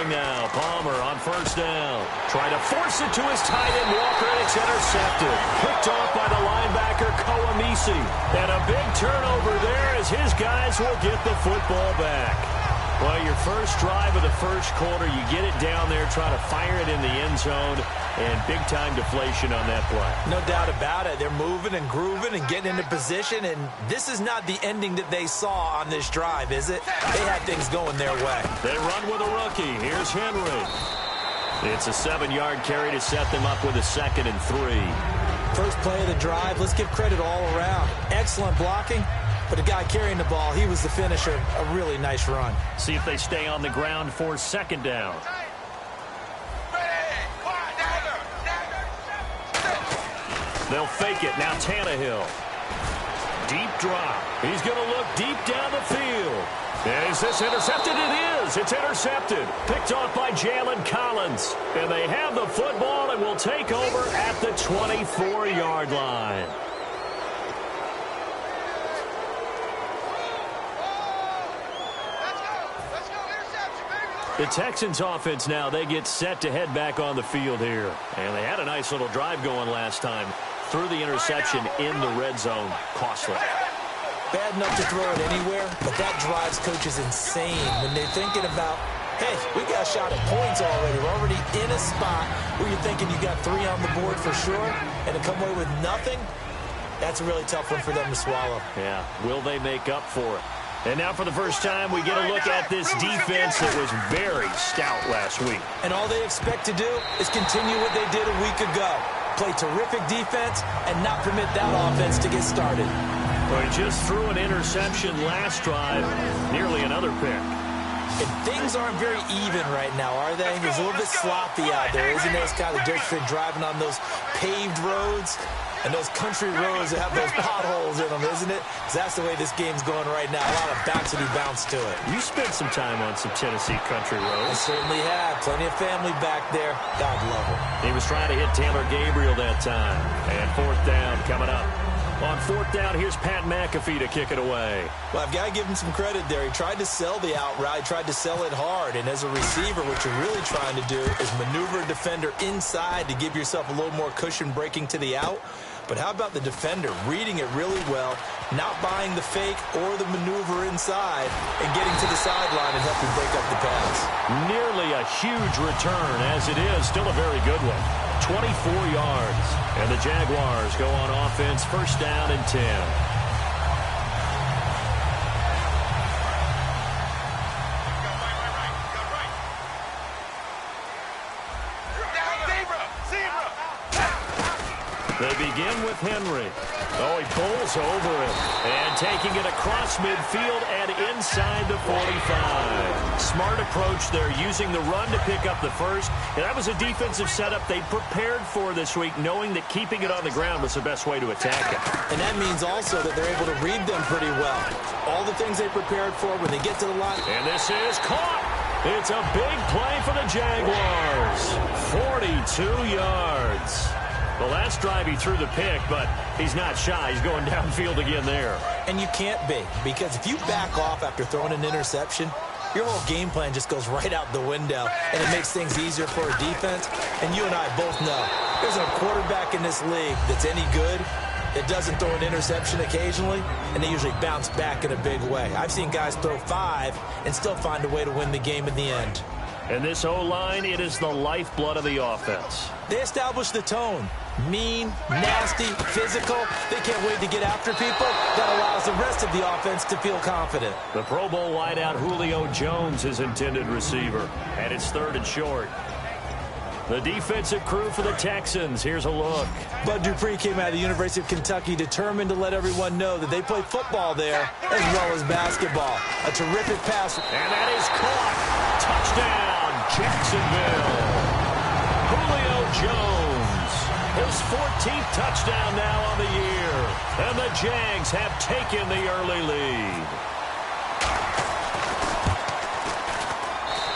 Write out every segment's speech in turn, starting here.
throwing now. Palmer on first down. Trying to force it to his tight end, Walker, and it's intercepted. Picked off by the linebacker, Koamisi. And a big turnover there as his guys will get the football back. Well, your first drive of the first quarter, you get it down there, try to fire it in the end zone, and big-time deflation on that play. No doubt about it. They're moving and grooving and getting into position, and this is not the ending that they saw on this drive, is it? They had things going their way. They run with a rookie. Here's Henry. It's a 7-yard carry to set them up with a 2nd and 3. First play of the drive, let's give credit all around. Excellent blocking. But the guy carrying the ball, he was the finisher. A really nice run. See if they stay on the ground for 2nd down. They'll fake it. Now Tannehill. Deep drop. He's going to look deep down the field. Is this intercepted? It is. It's intercepted. Picked off by Jalen Collins. And they have the football and will take over at the 24-yard line. The Texans offense now, they get set to head back on the field here. And they had a nice little drive going last time. Threw the interception in the red zone. Costly. Bad enough to throw it anywhere, but that drives coaches insane when they're thinking about, hey, we got a shot at points already. We're already in a spot where you're thinking you got 3 on the board for sure, and to come away with nothing, that's a really tough one for them to swallow. Yeah, will they make up for it? And now for the first time, we get a look at this defense that was very stout last week. And all they expect to do is continue what they did a week ago. Play terrific defense and not permit that offense to get started. Well, he just threw an interception last drive, nearly another pick. And things aren't very even right now, are they? It's a little bit sloppy out there, isn't it? It's kind of different driving on those paved roads. And those country roads that have those potholes in them, isn't it? That's the way this game's going right now. A lot of bouncy bounce to it. You spent some time on some Tennessee country roads. I certainly have. Plenty of family back there. God love them. He was trying to hit Taylor Gabriel that time. And 4th down coming up. On 4th down, here's Pat McAfee to kick it away. Well, I've got to give him some credit there. He tried to sell the out route. He tried to sell it hard. And as a receiver, what you're really trying to do is maneuver a defender inside to give yourself a little more cushion breaking to the out. But how about the defender reading it really well, not buying the fake or the maneuver inside, and getting to the sideline and helping break up the pass? Nearly a huge return, as it is. Still a very good one. 24 yards. And the Jaguars go on offense, 1st down and 10. They begin with Henry. Oh, he pulls over it. And taking it across midfield and inside the 45. Smart approach there, using the run to pick up the first. And that was a defensive setup they prepared for this week, knowing that keeping it on the ground was the best way to attack it. And that means also that they're able to read them pretty well. All the things they prepared for when they get to the line. And this is caught. It's a big play for the Jaguars. 42 yards. The last drive he threw the pick, but he's not shy. He's going downfield again there. And you can't be, because if you back off after throwing an interception, your whole game plan just goes right out the window, and it makes things easier for a defense. And you and I both know there's a quarterback in this league that's any good that doesn't throw an interception occasionally, and they usually bounce back in a big way. I've seen guys throw 5 and still find a way to win the game in the end. And this O-line, it is the lifeblood of the offense. They establish the tone. Mean, nasty, physical. They can't wait to get after people. That allows the rest of the offense to feel confident. The Pro Bowl wideout Julio Jones is intended receiver. And it's 3rd and short. The defensive crew for the Texans. Here's a look. Bud Dupree came out of the University of Kentucky determined to let everyone know that they play football there as well as basketball. A terrific pass. And that is caught. Touchdown, Jacksonville. Julio Jones. His 14th touchdown now on the year. And the Jags have taken the early lead.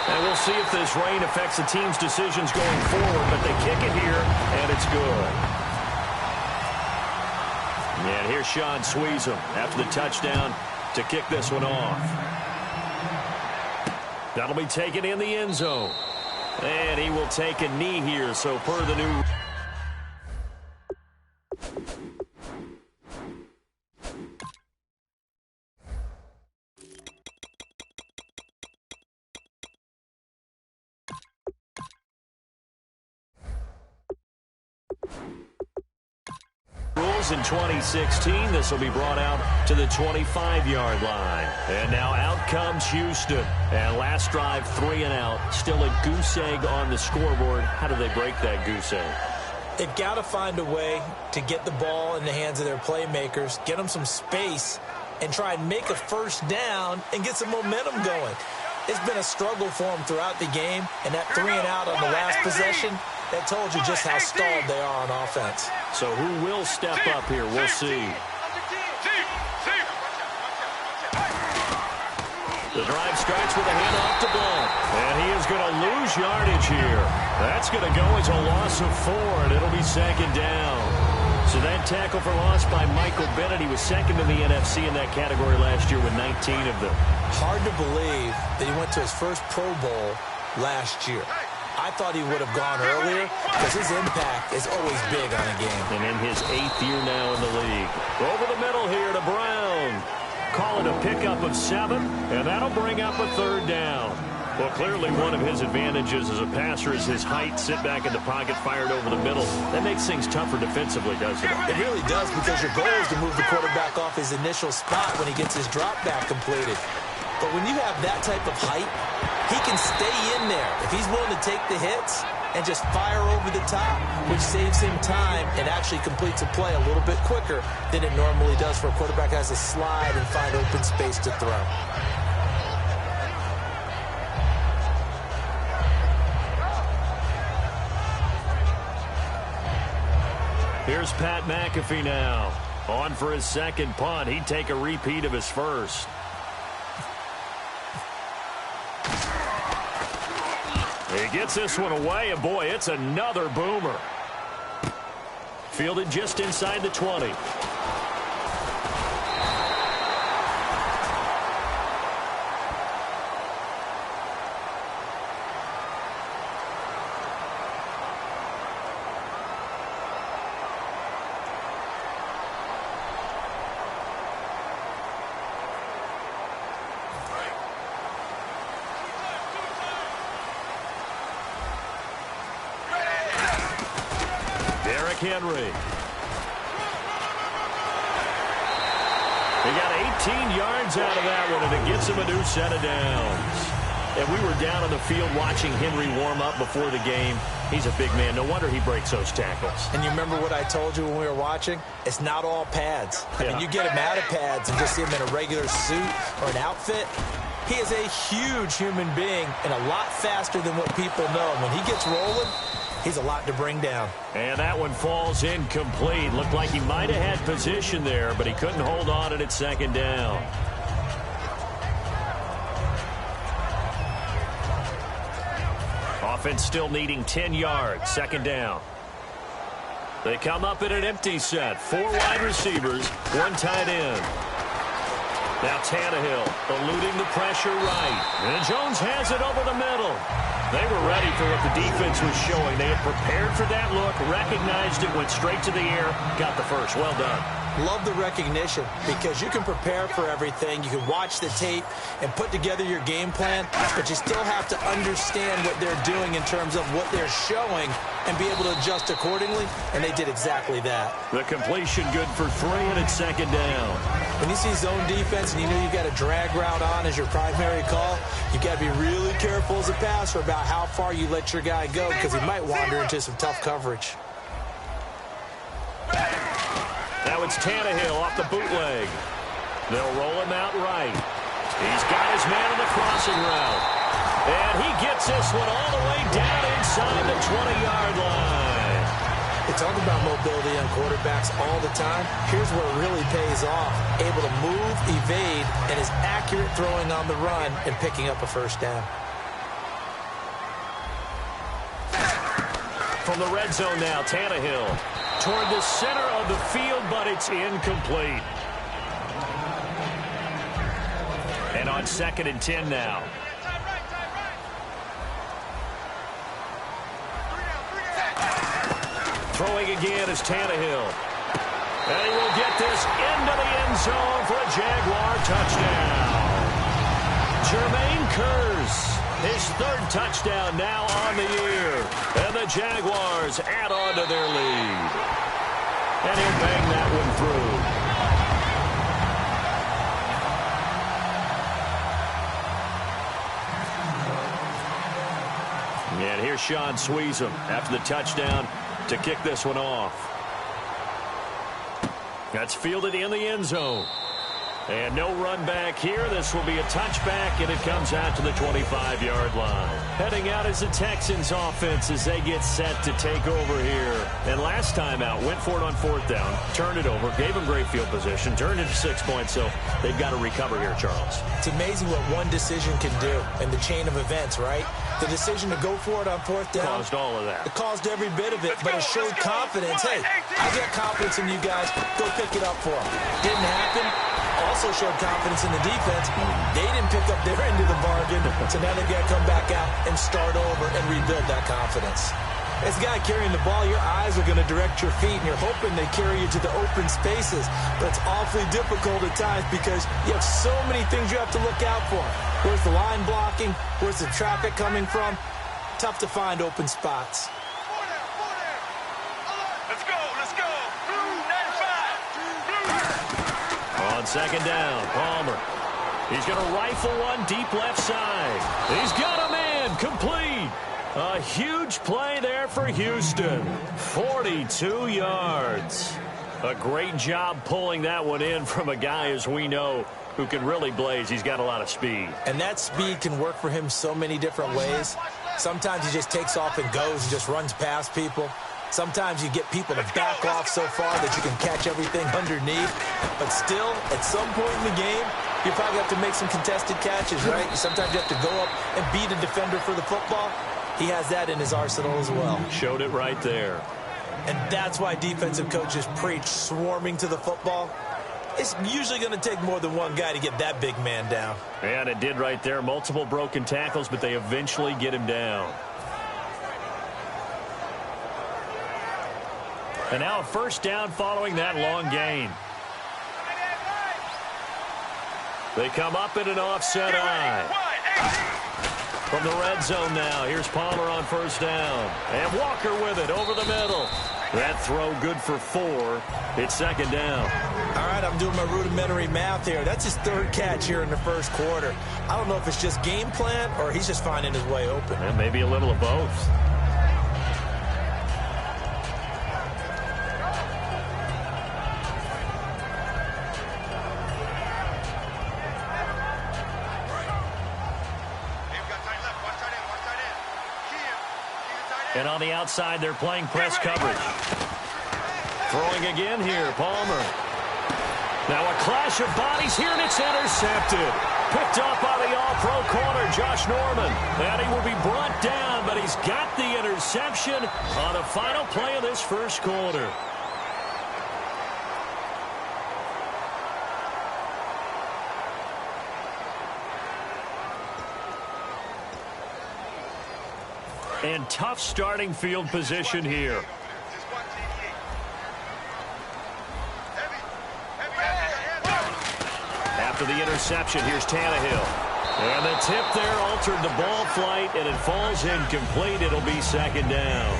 And we'll see if this rain affects the team's decisions going forward, but they kick it here, and it's good. And here's Sean Sweezum after the touchdown to kick this one off. That'll be taken in the end zone. And he will take a knee here, so per the new... rules in 2016, this will be brought out to the 25-yard line. And now out comes Houston. And last drive, 3 and out. Still a goose egg on the scoreboard. How do they break that goose egg? They've got to find a way to get the ball in the hands of their playmakers, get them some space, and try and make a first down and get some momentum going. It's been a struggle for them throughout the game, and that 3 and out on the last possession, that told you just how stalled they are on offense. So who will step up here? We'll see. The drive starts with a handoff to Blunt. And he is going to lose yardage here. That's going to go as a loss of 4, and it'll be second down. So that tackle for loss by Michael Bennett. He was second in the NFC in that category last year with 19 of them. Hard to believe that he went to his first Pro Bowl last year. I thought he would have gone earlier because his impact is always big on a game. And in his 8th year now in the league. Over the middle here to Brown. Call it a pickup of 7, and that'll bring up a 3rd down. Well, clearly one of his advantages as a passer is his height. Sit back in the pocket, fired over the middle. That makes things tougher defensively, doesn't it? It really does, because your goal is to move the quarterback off his initial spot when he gets his drop back completed. But when you have that type of height, he can stay in there if he's willing to take the hits and just fire over the top, which saves him time and actually completes a play a little bit quicker than it normally does for a quarterback who has to slide and find open space to throw. Here's Pat McAfee now. On for his second punt. He'd take a repeat of his first. He gets this one away, and boy, it's another boomer. Fielded just inside the 20. Henry. They got 18 yards out of that one, and it gets him a new set of downs. And we were down on the field watching Henry warm up before the game. He's a big man. No wonder he breaks those tackles. And you remember what I told you when we were watching? It's not all pads. I mean, you get him out of pads and just see him in a regular suit or an outfit. He is a huge human being and a lot faster than what people know. When he gets rolling, he's a lot to bring down. And that one falls incomplete. Looked like he might have had position there, but he couldn't hold on at second down. Offense still needing 10 yards. Second down. They come up in an empty set. 4 wide receivers, 1 tight end. Now Tannehill eluding the pressure right. And Jones has it over the middle. They were ready for what the defense was showing. They had prepared for that look, recognized it, went straight to the air, got the first. Well done. Love the recognition, because you can prepare for everything. You can watch the tape and put together your game plan, but you still have to understand what they're doing in terms of what they're showing and be able to adjust accordingly, and they did exactly that. The completion good for 3, and it's second down. When you see zone defense and you know you've got a drag route on as your primary call, you've got to be really careful as a passer about how far you let your guy go, because he might wander into some tough coverage. Now it's Tannehill off the bootleg. They'll roll him out right. He's got his man on the crossing route. And he gets this one all the way down inside the 20-yard line. They talk about mobility on quarterbacks all the time. Here's where it really pays off. Able to move, evade, and is accurate throwing on the run and picking up a first down. From the red zone now, Tannehill toward the center of the field, but it's incomplete. And on 2nd and 10 now. Throwing again is Tannehill. And he will get this into the end zone for a Jaguar touchdown. Jermaine Kearse, his third touchdown now on the year. And the Jaguars add on to their lead. And he'll bang that one through. And here's Sean Sweezum after the touchdown to kick this one off. That's fielded in the end zone. And no run back here. This will be a touchback, and it comes out to the 25-yard line. Heading out is the Texans offense as they get set to take over here. And last time out, went for it on fourth down, turned it over, gave them great field position, turned it to 6 points, so they've got to recover here, Charles. It's amazing what one decision can do in the chain of events, right? The decision to go for it on fourth down caused all of that. It caused every bit of it, but it showed confidence. Hey, I got confidence in you guys. Go pick it up for them. Didn't happen. Also showed confidence in the defense. They didn't pick up their end of the bargain, so now they've got to come back out and start over and rebuild that confidence. As a guy carrying the ball, your eyes are going to direct your feet, and you're hoping they carry you to the open spaces. But it's awfully difficult at times because you have so many things you have to look out for. Where's the line blocking? Where's the traffic coming from? Tough to find open spots. Let's go, let's go. Blue 95. On second down, Palmer. He's going to rifle one deep left side. He's got a man complete. A huge play there for Houston. 42 yards. A great job pulling that one in from a guy, as we know, who can really blaze. He's got a lot of speed. And that speed can work for him so many different ways. Sometimes he just takes off and goes and just runs past people. Sometimes you get people to back off so far that you can catch everything underneath. But still, at some point in the game, you probably have to make some contested catches, right? Sometimes you have to go up and beat a defender for the football. He has that in his arsenal as well. Showed it right there. And that's why defensive coaches preach swarming to the football. It's usually going to take more than one guy to get that big man down. And it did right there. Multiple broken tackles, but they eventually get him down. And now a first down following that long gain. They come up in an offset eye. From the red zone now, here's Palmer on first down. And Walker with it over the middle. That throw good for 4. It's second down. All right, I'm doing my rudimentary math here. That's his third catch here in the first quarter. I don't know if it's just game plan or he's just finding his way open. And maybe a little of both. And on the outside, they're playing press coverage. Throwing again here, Palmer. Now a clash of bodies here, and it's intercepted. Picked up by the all-pro corner, Josh Norman. And he will be brought down, but he's got the interception on the final play of this first quarter. And tough starting field position here. After the interception, here's Tannehill. And the tip there altered the ball flight, and it falls incomplete. It'll be second down.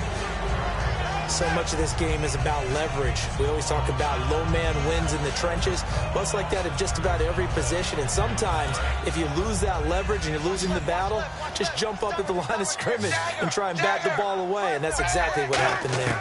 So much of this game is about leverage. We always talk about low man wins in the trenches. Well, it's like that at just about every position. And sometimes, if you lose that leverage and you're losing the battle, just jump up at the line of scrimmage and try and bat the ball away. And that's exactly what happened there.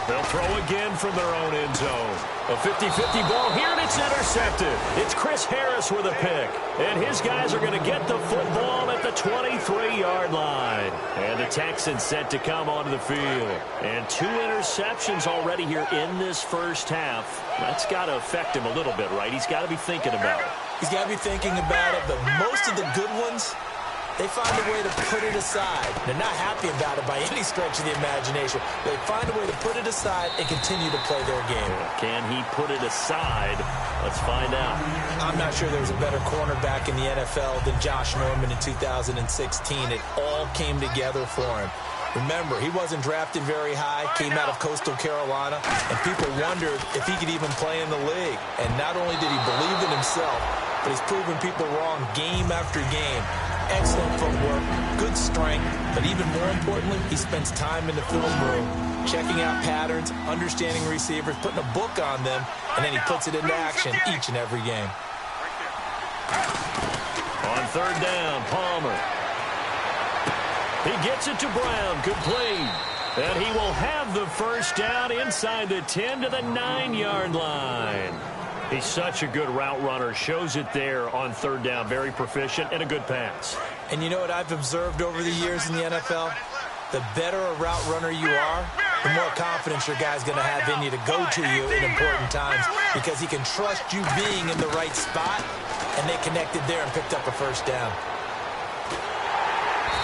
They'll throw again from their own end zone. A 50-50 ball here, and it's intercepted. It's Chris Harris with a pick. And his guys are going to get the football at the 23-yard line. And the Texans set to come onto the field. And 2 interceptions already here in this first half. That's got to affect him a little bit, right? He's got to be thinking about it. He's got to be thinking about it, but most of the good ones, they find a way to put it aside. They're not happy about it by any stretch of the imagination. They find a way to put it aside and continue to play their game. Can he put it aside? Let's find out. I'm not sure there was a better cornerback in the NFL than Josh Norman in 2016. It all came together for him. Remember, he wasn't drafted very high, came out of Coastal Carolina, and people wondered if he could even play in the league. And not only did he believe in himself, but he's proven people wrong game after game. Excellent footwork, good strength, but even more importantly, he spends time in the film room, checking out patterns, understanding receivers, putting a book on them, and then he puts it into action each and every game. On third down, Palmer. He gets it to Brown, complete. And he will have the first down inside the 10 to the 9-yard line. He's such a good route runner. Shows it there on third down. Very proficient and a good pass. And you know what I've observed over the years in the NFL? The better a route runner you are, the more confidence your guy's going to have in you to go to you in important times because he can trust you being in the right spot, and they connected there and picked up a first down.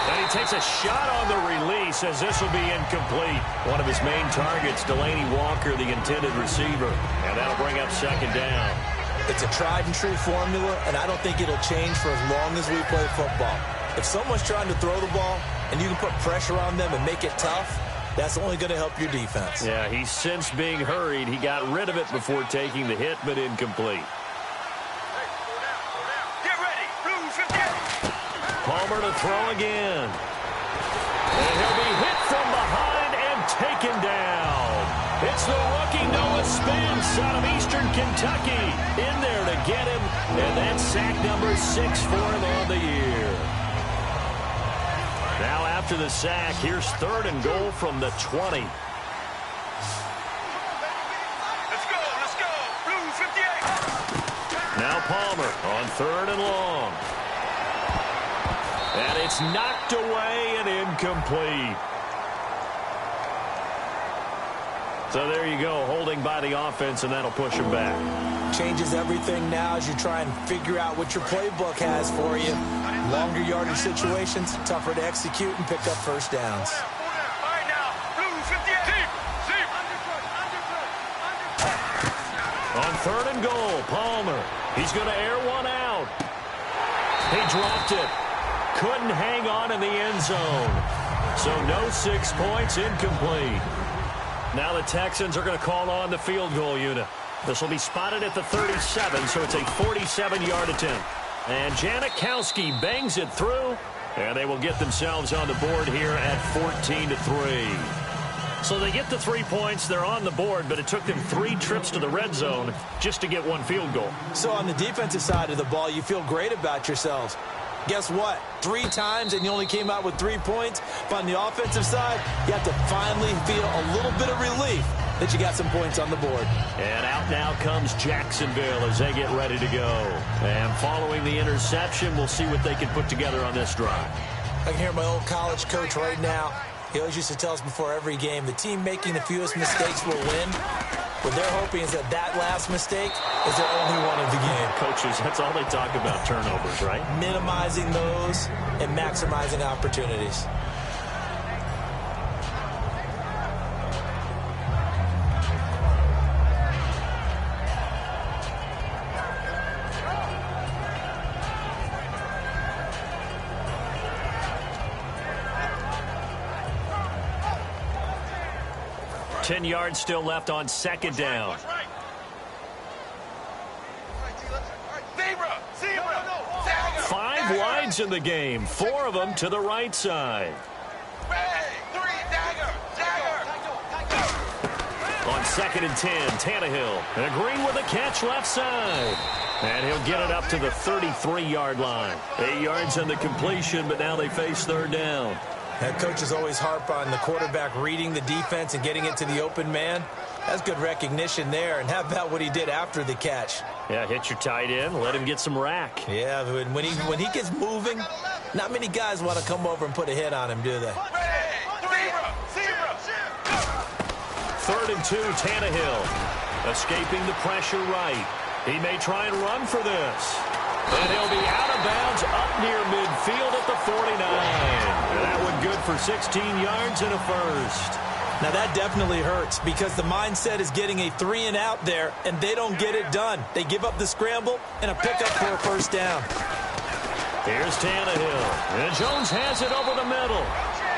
And he takes a shot on the release as this will be incomplete. One of his main targets, Delaney Walker, the intended receiver. And that'll bring up second down. It's a tried-and-true formula, and I don't think it'll change for as long as we play football. If someone's trying to throw the ball and you can put pressure on them and make it tough, that's only going to help your defense. Yeah, he's since being hurried. He got rid of it before taking the hit, but incomplete. Palmer to throw again. And he'll be hit from behind and taken down. It's the rookie Noah Spence out of Eastern Kentucky in there to get him. And that's sack number 6 for him on the year. Now after the sack, here's third and goal from the 20. Let's go. Blue 58. Now Palmer on third and long. And it's knocked away and incomplete. So there you go, holding by the offense, and that'll push him back. Changes everything now as you try and figure out what your playbook has for you. Longer yardage situations, tougher to execute and pick up first downs. All right now, Blue 58. On third and goal, Palmer. He's going to air one out. He dropped it. Couldn't hang on in the end zone. So no 6 points, incomplete. Now the Texans are going to call on the field goal unit. This will be spotted at the 37, so it's a 47-yard attempt. And Janikowski bangs it through, and they will get themselves on the board here at 14-3. So they get the 3 points, they're on the board, but it took them 3 trips to the red zone just to get one field goal. So on the defensive side of the ball, you feel great about yourselves. Guess what? 3 times and you only came out with 3 points. But on the offensive side, you have to finally feel a little bit of relief that you got some points on the board. And out now comes Jacksonville as they get ready to go. And following the interception, we'll see what they can put together on this drive. I can hear my old college coach right now. He always used to tell us before every game, the team making the fewest mistakes will win. What they're hoping is that that last mistake is their only one of the game. Coaches, that's all they talk about, turnovers, right? Minimizing those and maximizing opportunities. Ten yards still left on second down. 5 wides in the game, 4 of them to the right side. On second and 10, Tannehill agreeing with a catch left side. And he'll get it up to the 33-yard line. 8 yards on the completion, but now they face third down. That coaches always harp on the quarterback reading the defense and getting it to the open man. That's good recognition there. And how about what he did after the catch? Yeah, hit your tight end, let him get some rack. Yeah, when he gets moving, not many guys want to come over and put a hit on him, do they? Third and 2, Tannehill. Escaping the pressure right. He may try and run for this. And he'll be out of bounds up near midfield at the 49. And that one good for 16 yards and a first. Now that definitely hurts because the mindset is getting a 3-and-out there, and they don't get it done. They give up the scramble and a pickup for a first down. Here's Tannehill. And Jones has it over the middle.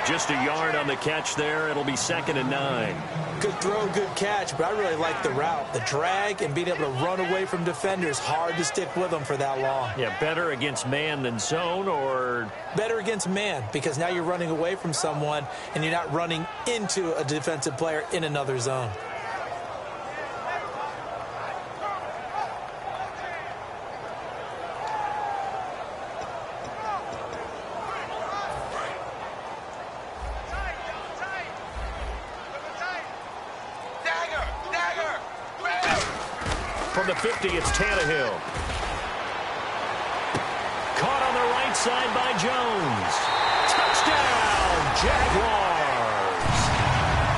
Just a yard on the catch there. It'll be 2nd and 9. Good throw, good catch, but I really like the route. The drag and being able to run away from defenders, hard to stick with them for that long. Yeah, better against man than zone, or? Better against man, because now you're running away from someone and you're not running into a defensive player in another zone. From the 50, it's Tannehill. Caught on the right side by Jones. Touchdown, Jaguars.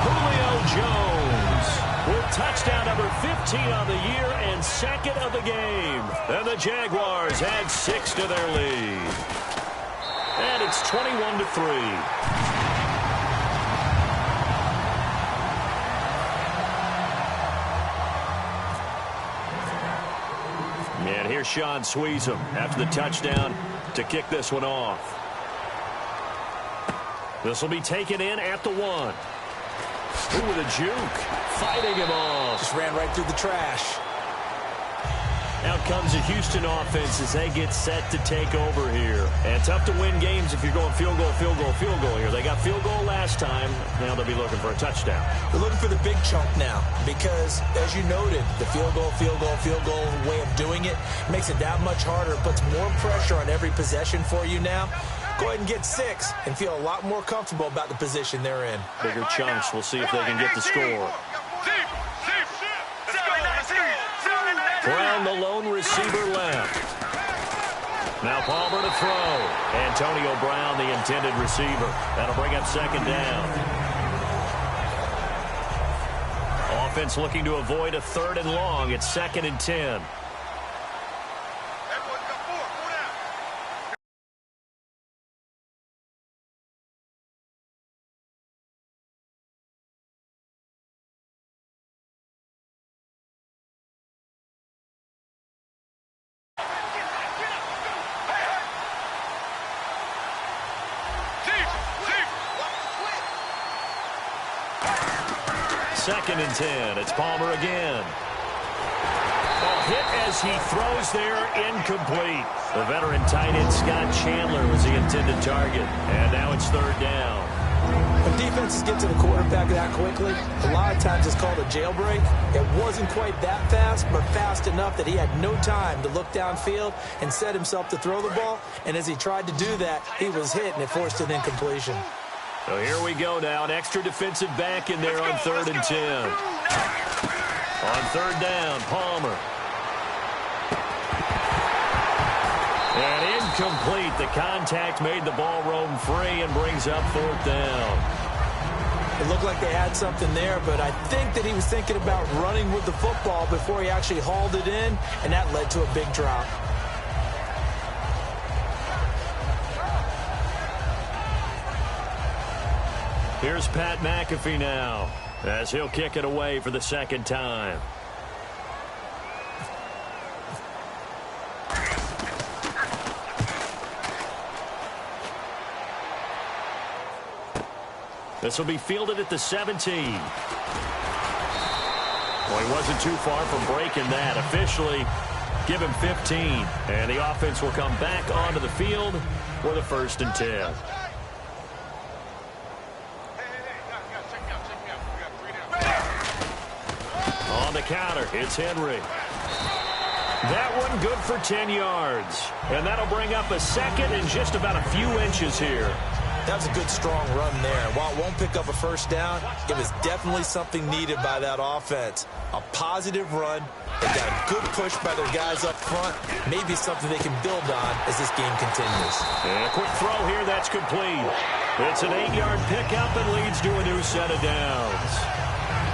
Julio Jones with touchdown number 15 on the year and 2nd of the game. And the Jaguars add 6 to their lead. And it's 21-3. And here's Sean Sweezum after the touchdown to kick this one off. This will be taken in at the 1. Ooh, with a juke. Fighting him off. Just ran right through the trash. Out comes the Houston offense as they get set to take over here. And tough to win games if you're going field goal, field goal, field goal here. They got field goal last time. Now they'll be looking for a touchdown. They're looking for the big chunk now because, as you noted, the field goal way of doing it makes it that much harder, puts more pressure on every possession for you now. Go ahead and get 6 and feel a lot more comfortable about the position they're in. Bigger chunks. We'll see if they can get the score. Brown, the lone receiver, left. Now Palmer to throw. Antonio Brown, the intended receiver. That'll bring up 2nd down. Offense looking to avoid a 3rd and long. It's 2nd and 10. Second and 10. It's Palmer again. Hit as he throws there, incomplete. The veteran tight end Scott Chandler was the intended target. And now it's 3rd down. When defenses get to the quarterback that quickly, a lot of times it's called a jailbreak. It wasn't quite that fast, but fast enough that he had no time to look downfield and set himself to throw the ball. And as he tried to do that, he was hit, and it forced an incompletion. So here we go now. An extra defensive back in there on 3rd and 10. On 3rd down, Palmer. And incomplete. The contact made the ball roam free and brings up 4th down. It looked like they had something there, but I think that he was thinking about running with the football before he actually hauled it in, and that led to a big drop. Here's Pat McAfee now as he'll kick it away for the 2nd time. This will be fielded at the 17. Well, he wasn't too far from breaking that. Officially, give him 15. And the offense will come back onto the field for the 1st and 10. On the counter, it's Henry. That one good for 10 yards. And that'll bring up a 2nd and just about a few inches here. That was a good, strong run there. While it won't pick up a 1st down, it was definitely something needed by that offense. A positive run. They got a good push by their guys up front. Maybe something they can build on as this game continues. And a quick throw here, that's complete. It's an 8-yard pickup and leads to a new set of downs.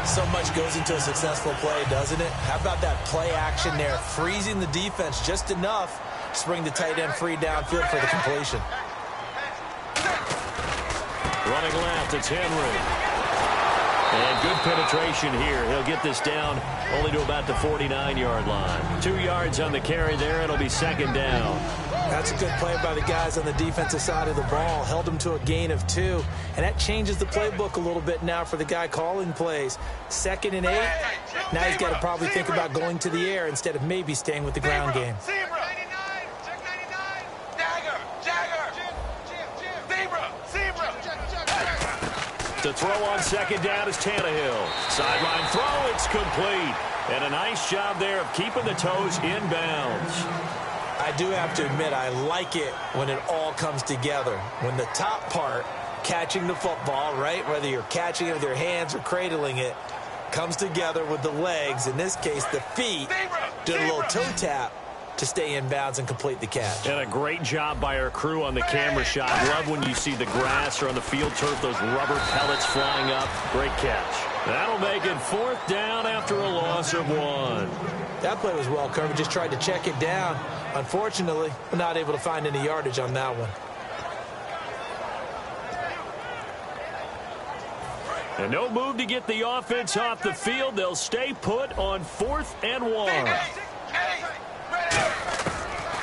So much goes into a successful play, doesn't it? How about that play action there, freezing the defense just enough to bring the tight end free downfield for the completion. Running left, it's Henry. And good penetration here. He'll get this down only to about the 49-yard line. 2 yards on the carry there. It'll be second down. That's a good play by the guys on the defensive side of the ball. Held them to a gain of 2. And that changes the playbook a little bit now for the guy calling plays. 2nd and 8. Now he's got to probably think about going to the air instead of maybe staying with the ground game. To throw on second down is Tannehill. Sideline throw, it's complete. And a nice job there of keeping the toes in bounds. I do have to admit, I like it when it all comes together. When the top part, catching the football, right, whether you're catching it with your hands or cradling it, comes together with the legs, in this case the feet, do a little toe tap to stay in bounds and complete the catch. And a great job by our crew on the camera shot. Love when you see the grass or on the field turf, those rubber pellets flying up. Great catch. That'll make it 4th down after a loss of 1. That play was well covered. Just tried to check it down. Unfortunately, we're not able to find any yardage on that one. And no move to get the offense off the field. They'll stay put on 4th and 1.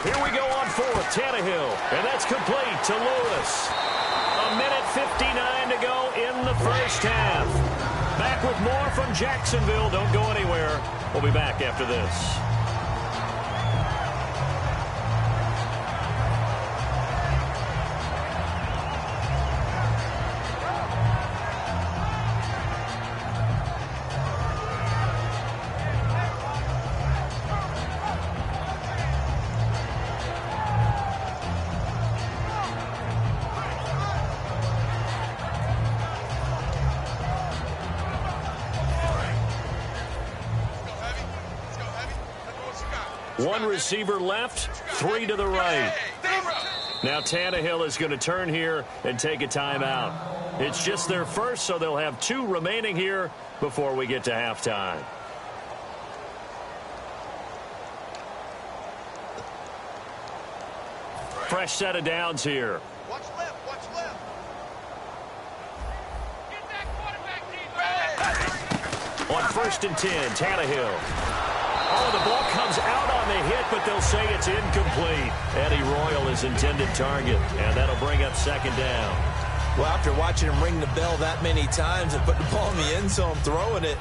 Here we go on 4th, Tannehill, and that's complete to Lewis. 1:59 to go in the first half. Back with more from Jacksonville. Don't go anywhere. We'll be back after this. One receiver left, 3 to the right. Now Tannehill is going to turn here and take a timeout. It's just their first, so they'll have 2 remaining here before we get to halftime. Fresh set of downs here. Watch left, watch left. Get that quarterback, On 1st and 10, Tannehill. Oh, the ball comes out on the hit, but they'll say it's incomplete. Eddie Royal is intended target, and that'll bring up second down. Well, after watching him ring the bell that many times and put the ball in the end zone, throwing it,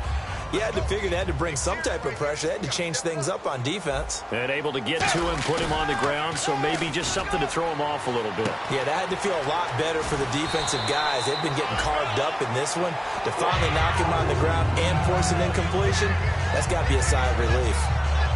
you had to figure they had to bring some type of pressure. They had to change things up on defense. And able to get to him, put him on the ground, so maybe just something to throw him off a little bit. Yeah, that had to feel a lot better for the defensive guys. They've been getting carved up in this one. To finally knock him on the ground and force an incompletion, that's got to be a sigh of relief.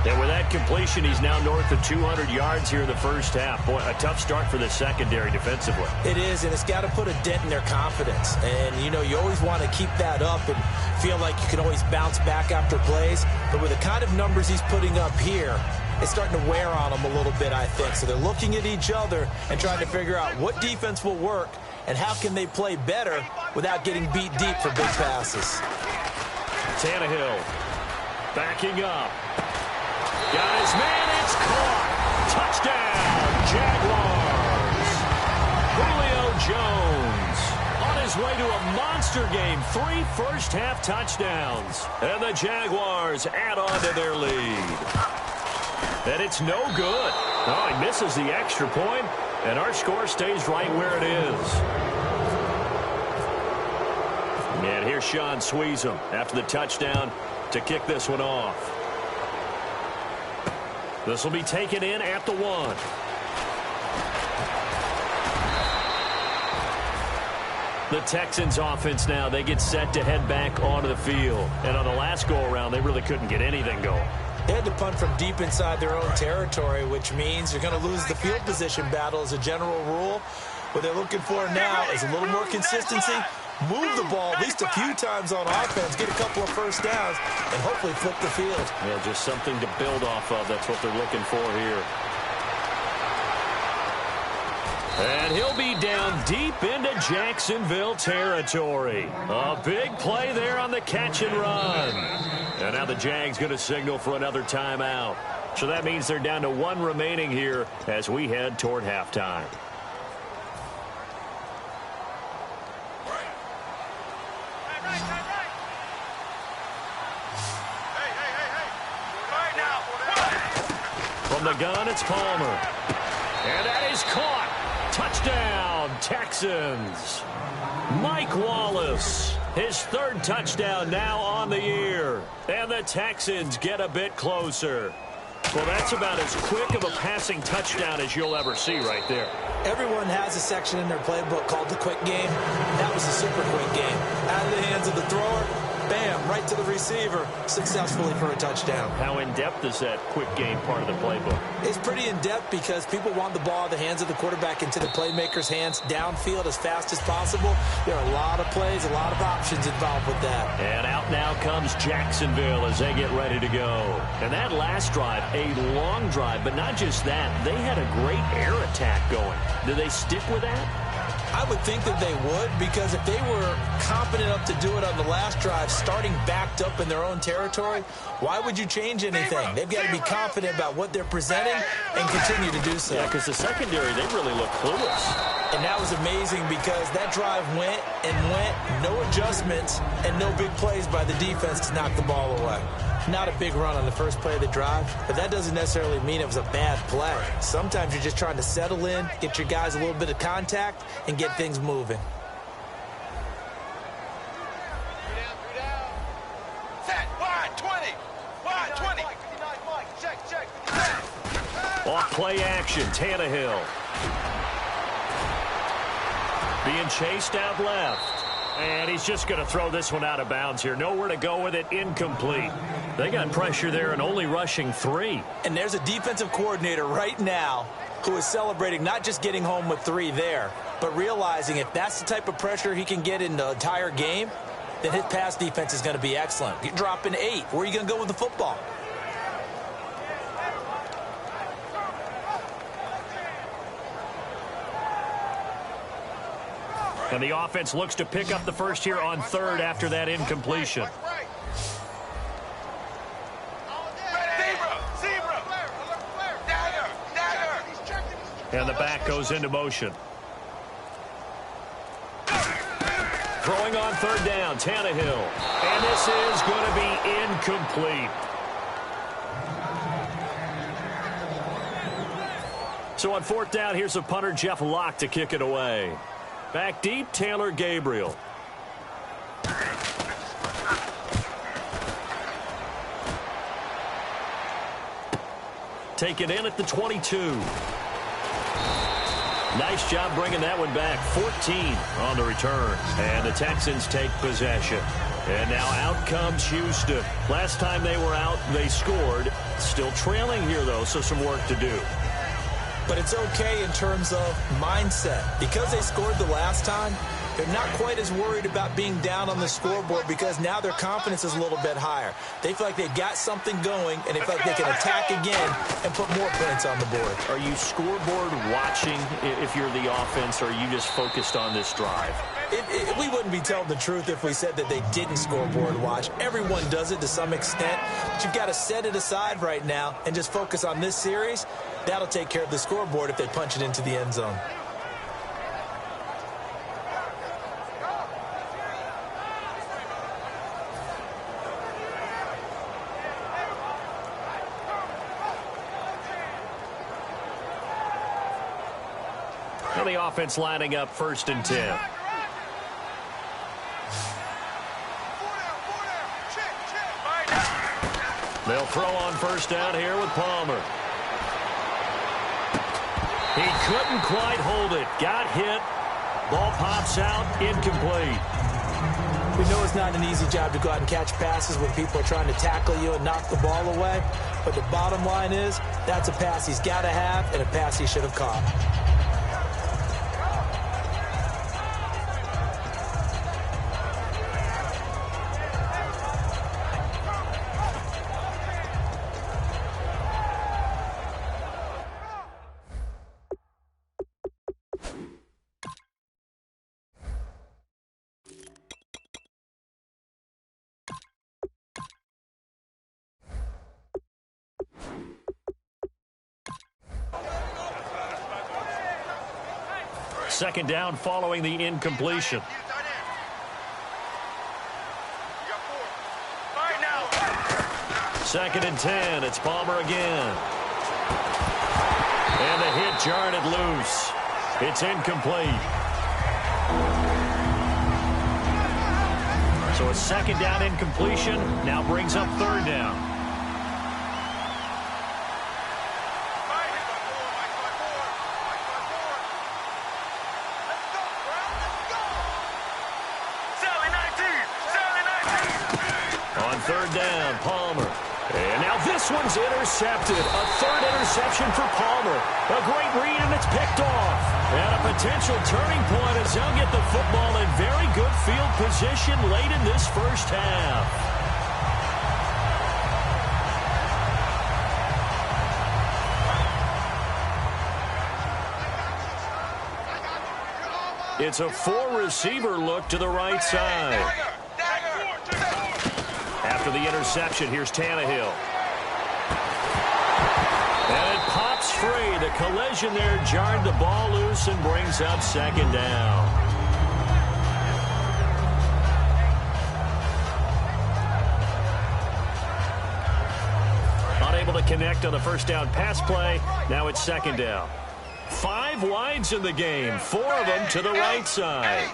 And with that completion, he's now north of 200 yards here in the first half. Boy, a tough start for the secondary defensively. It is, and it's got to put a dent in their confidence. And, you know, you always want to keep that up and feel like you can always bounce back after plays. But with the kind of numbers he's putting up here, it's starting to wear on them a little bit, I think. So they're looking at each other and trying to figure out what defense will work and how can they play better without getting beat deep for big passes. Tannehill backing up. Got his man, it's caught. Touchdown, Jaguars. Julio Jones on his way to a monster game. 3 first-half touchdowns. And the Jaguars add on to their lead. And it's no good. Oh, he misses the extra point, and our score stays right where it is. And here's Sean Sweezum after the touchdown to kick this one off. This will be taken in at the 1. The Texans offense now, they get set to head back onto the field. And on the last go-around, they really couldn't get anything going. They had to punt from deep inside their own territory, which means you're going to lose the field position battle as a general rule. What they're looking for now is a little more consistency, move the ball at least a few times on offense, get a couple of first downs, and hopefully flip the field. Yeah, just something to build off of. That's what they're looking for here. And he'll be down deep into Jacksonville territory. A big play there on the catch and run. And now the Jags going to signal for another timeout. So that means they're down to 1 remaining here as we head toward halftime. From the gun, it's Palmer. And that is caught. Touchdown, Texans. Mike Wallace, his third touchdown now on the year. And the Texans get a bit closer. Well, that's about as quick of a passing touchdown as you'll ever see right there. Everyone has a section in their playbook called the quick game. That was a super quick game. Out of the hands of the thrower, bam, right to the receiver, successfully for a touchdown. How in-depth is that quick game part of the playbook? It's pretty in-depth because people want the ball in the hands of the quarterback into the playmaker's hands downfield as fast as possible. There are a lot of plays, a lot of options involved with that. And out now comes Jacksonville as they get ready to go. And that last drive, a long drive, but not just that. They had a great air attack going. Do they stick with that? I would think that they would, because if they were confident enough to do it on the last drive, starting backed up in their own territory, why would you change anything? They've got to be confident about what they're presenting and continue to do so. Yeah, because the secondary, they really look clueless. And that was amazing because that drive went and went, no adjustments, and no big plays by the defense to knock the ball away. Not a big run on the first play of the drive, but that doesn't necessarily mean it was a bad play. Sometimes you're just trying to settle in, get your guys a little bit of contact, and get things moving. Set. Wide 20. Wide 20. Check. Off play action, Tannehill. Being chased out left. And he's just going to throw this one out of bounds here. Nowhere to go with it, incomplete. They got pressure there and only rushing 3. And there's a defensive coordinator right now who is celebrating not just getting home with 3 there, but realizing if that's the type of pressure he can get in the entire game, then his pass defense is going to be excellent. You're dropping 8. Where are you going to go with the football? And the offense looks to pick up the first here on third after that incompletion. Zebra. Dagger. And the back goes into motion. Throwing on third down, Tannehill. And this is going to be incomplete. So on fourth down, here's a punter, Jeff Locke, to kick it away. Back deep, Taylor Gabriel. Take it in at the 22. Nice job bringing that one back. 14 on the return. And the Texans take possession. And now out comes Houston. Last time they were out, they scored. Still trailing here, though, so some work to do. But it's okay in terms of mindset. Because they scored the last time, they're not quite as worried about being down on the scoreboard because now their confidence is a little bit higher. They feel like they've got something going, and they feel like they can attack again and put more points on the board. Are you scoreboard watching if you're the offense, or are you just focused on this drive? We wouldn't be telling the truth if we said that they didn't scoreboard watch. Everyone does it to some extent, but you've got to set it aside right now and just focus on this series. That'll take care of the scoreboard if they punch it into the end zone. And the offense lining up 1st and 10. They'll throw on first down here with Palmer. He couldn't quite hold it. Got hit. Ball pops out. Incomplete. We know it's not an easy job to go out and catch passes when people are trying to tackle you and knock the ball away. But the bottom line is that's a pass he's got to have and a pass he should have caught. Second down following the incompletion. Right now. 2nd and 10. It's Palmer again. And the hit jarred it loose. It's incomplete. So a second down incompletion now brings up third down. On third down, Palmer. And now this one's intercepted. A third interception for Palmer. A great read, and it's picked off. And a potential turning point as they'll get the football in very good field position late in this first half. It's a four-receiver look to the right side. After the interception, here's Tannehill. And it pops free. The collision there jarred the ball loose and brings up second down. Unable to connect on the first down pass play. Now it's second down. 5 wides in the game. 4 of them to the right side.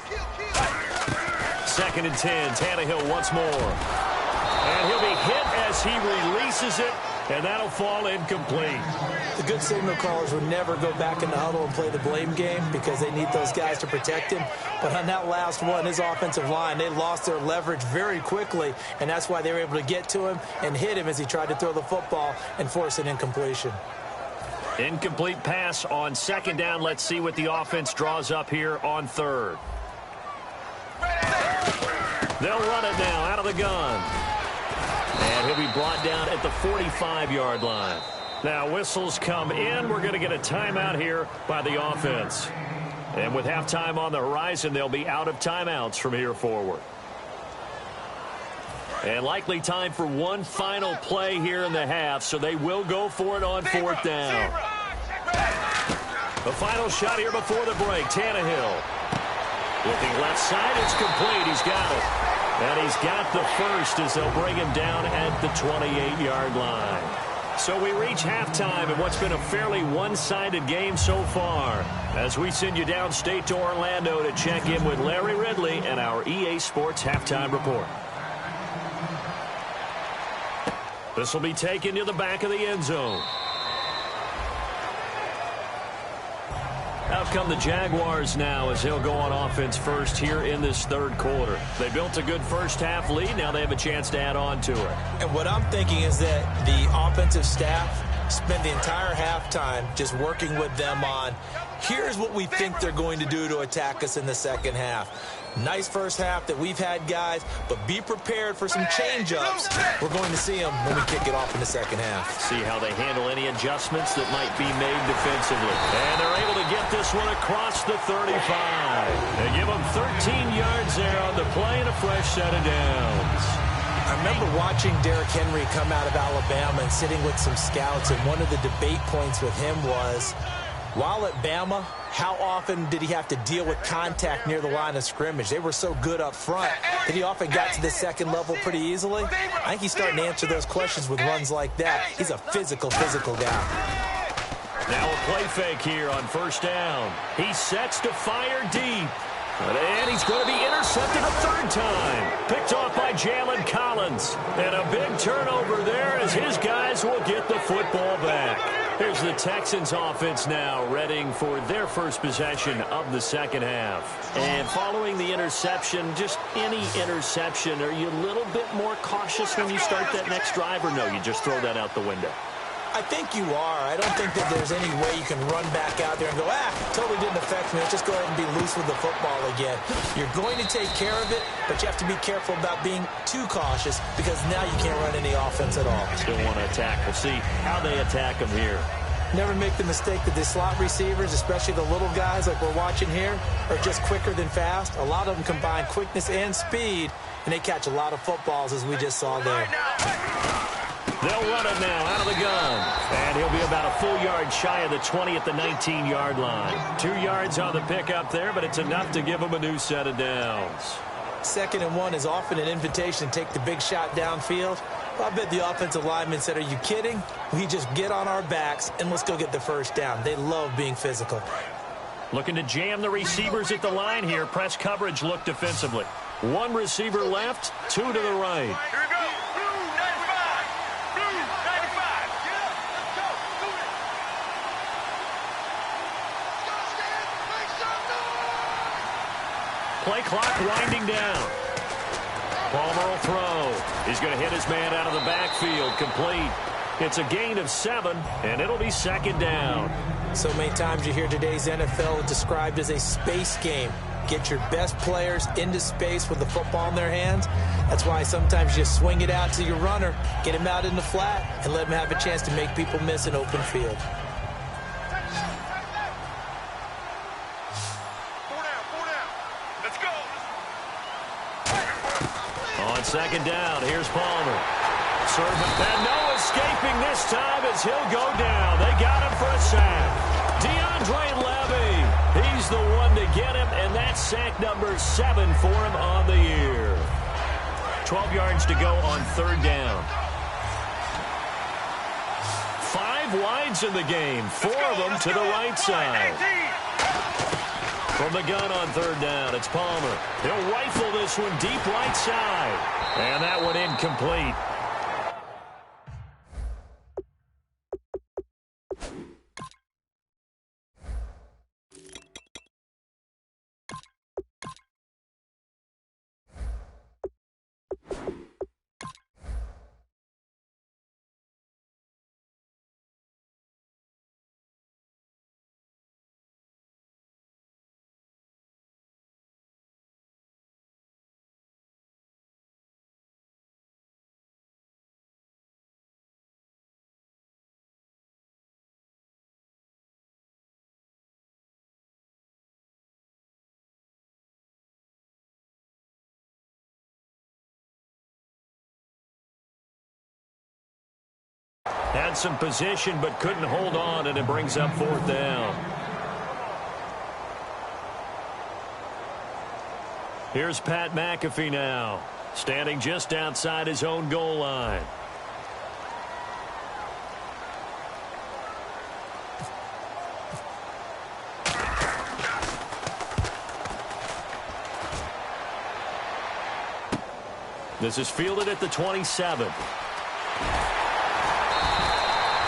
Second and 10. Tannehill once more. And he'll be hit as he releases it, and that'll fall incomplete. The good signal callers would never go back in the huddle and play the blame game because they need those guys to protect him. But on that last one, his offensive line, they lost their leverage very quickly, and that's why they were able to get to him and hit him as he tried to throw the football and force an incompletion. Incomplete pass on second down. Let's see what the offense draws up here on third. They'll run it now out of the gun. And he'll be brought down at the 45-yard line. Now whistles come in. We're going to get a timeout here by the offense. And with halftime on the horizon, they'll be out of timeouts from here forward. And likely time for one final play here in the half, so they will go for it on fourth down. The final shot here before the break. Tannehill. Looking left side, it's complete. He's got it. And he's got the first as they'll bring him down at the 28-yard line. So we reach halftime in what's been a fairly one-sided game so far, as we send you downstate to Orlando to check in with Larry Ridley and our EA Sports Halftime Report. This will be taken to the back of the end zone. Out come the Jaguars now as they'll go on offense first here in this third quarter. They built a good first half lead. Now they have a chance to add on to it. And what I'm thinking is that the offensive staff spent the entire halftime just working with them on, here's what we think they're going to do to attack us in the second half. Nice first half that we've had, guys, but be prepared for some change-ups. We're going to see them when we kick it off in the second half. See how they handle any adjustments that might be made defensively. And they're able to get this one across the 35. They give them 13 yards there on the play and a fresh set of downs. I remember watching Derrick Henry come out of Alabama and sitting with some scouts, and one of the debate points with him was, while at Bama, how often did he have to deal with contact near the line of scrimmage? They were so good up front that he often got to the second level pretty easily. I think he's starting to answer those questions with runs like that. He's a physical guy. Now a play fake here on first down. He sets to fire deep. And he's going to be intercepted a third time. Picked off by Jalen Collins. And a big turnover there as his guys will get the football back. Here's the Texans offense now, readying for their first possession of the second half. And following the interception, just any interception, are you a little bit more cautious when you start that next drive, or no, you just throw that out the window? I think you are. I don't think that there's any way you can run back out there and go, totally didn't affect me. Let's just go ahead and be loose with the football again. You're going to take care of it, but you have to be careful about being too cautious because now you can't run any offense at all. Still want to attack. We'll see how they attack them here. Never make the mistake that the slot receivers, especially the little guys like we're watching here, are just quicker than fast. A lot of them combine quickness and speed, and they catch a lot of footballs as we just saw there. They'll run it now out of the gun. And he'll be about a full yard shy of the 20 at the 19-yard line. 2 yards on the pickup there, but it's enough to give him a new set of downs. 2nd and 1 is often an invitation to take the big shot downfield. I bet the offensive lineman said, are you kidding? We just get on our backs and let's go get the first down. They love being physical. Looking to jam the receivers at the line here. Press coverage look defensively. One receiver left, two to the right. Here we go. Blue 95. Blue 95. Get up. Let's go. Do it. Make some noise. Play clock winding down. Palmer will throw. He's going to hit his man out of the backfield. Complete. It's a gain of 7, and it'll be second down. So many times you hear today's NFL described as a space game. Get your best players into space with the football in their hands. That's why sometimes you swing it out to your runner, get him out in the flat, and let him have a chance to make people miss an open field. Four down. Let's go. On second down, here's Palmer. And no escaping this time as he'll go down. They got him for a sack. DeAndre Levy, he's the one to get him, and that's sack number 7 for him on the year. 12 yards to go on third down. 5 wides in the game, 4 of them to the right side. From the gun on third down, it's Palmer. He'll rifle this one deep right side. And that one incomplete. Had some position but couldn't hold on, and it brings up fourth down. Here's Pat McAfee now, standing just outside his own goal line. This is fielded at the 27.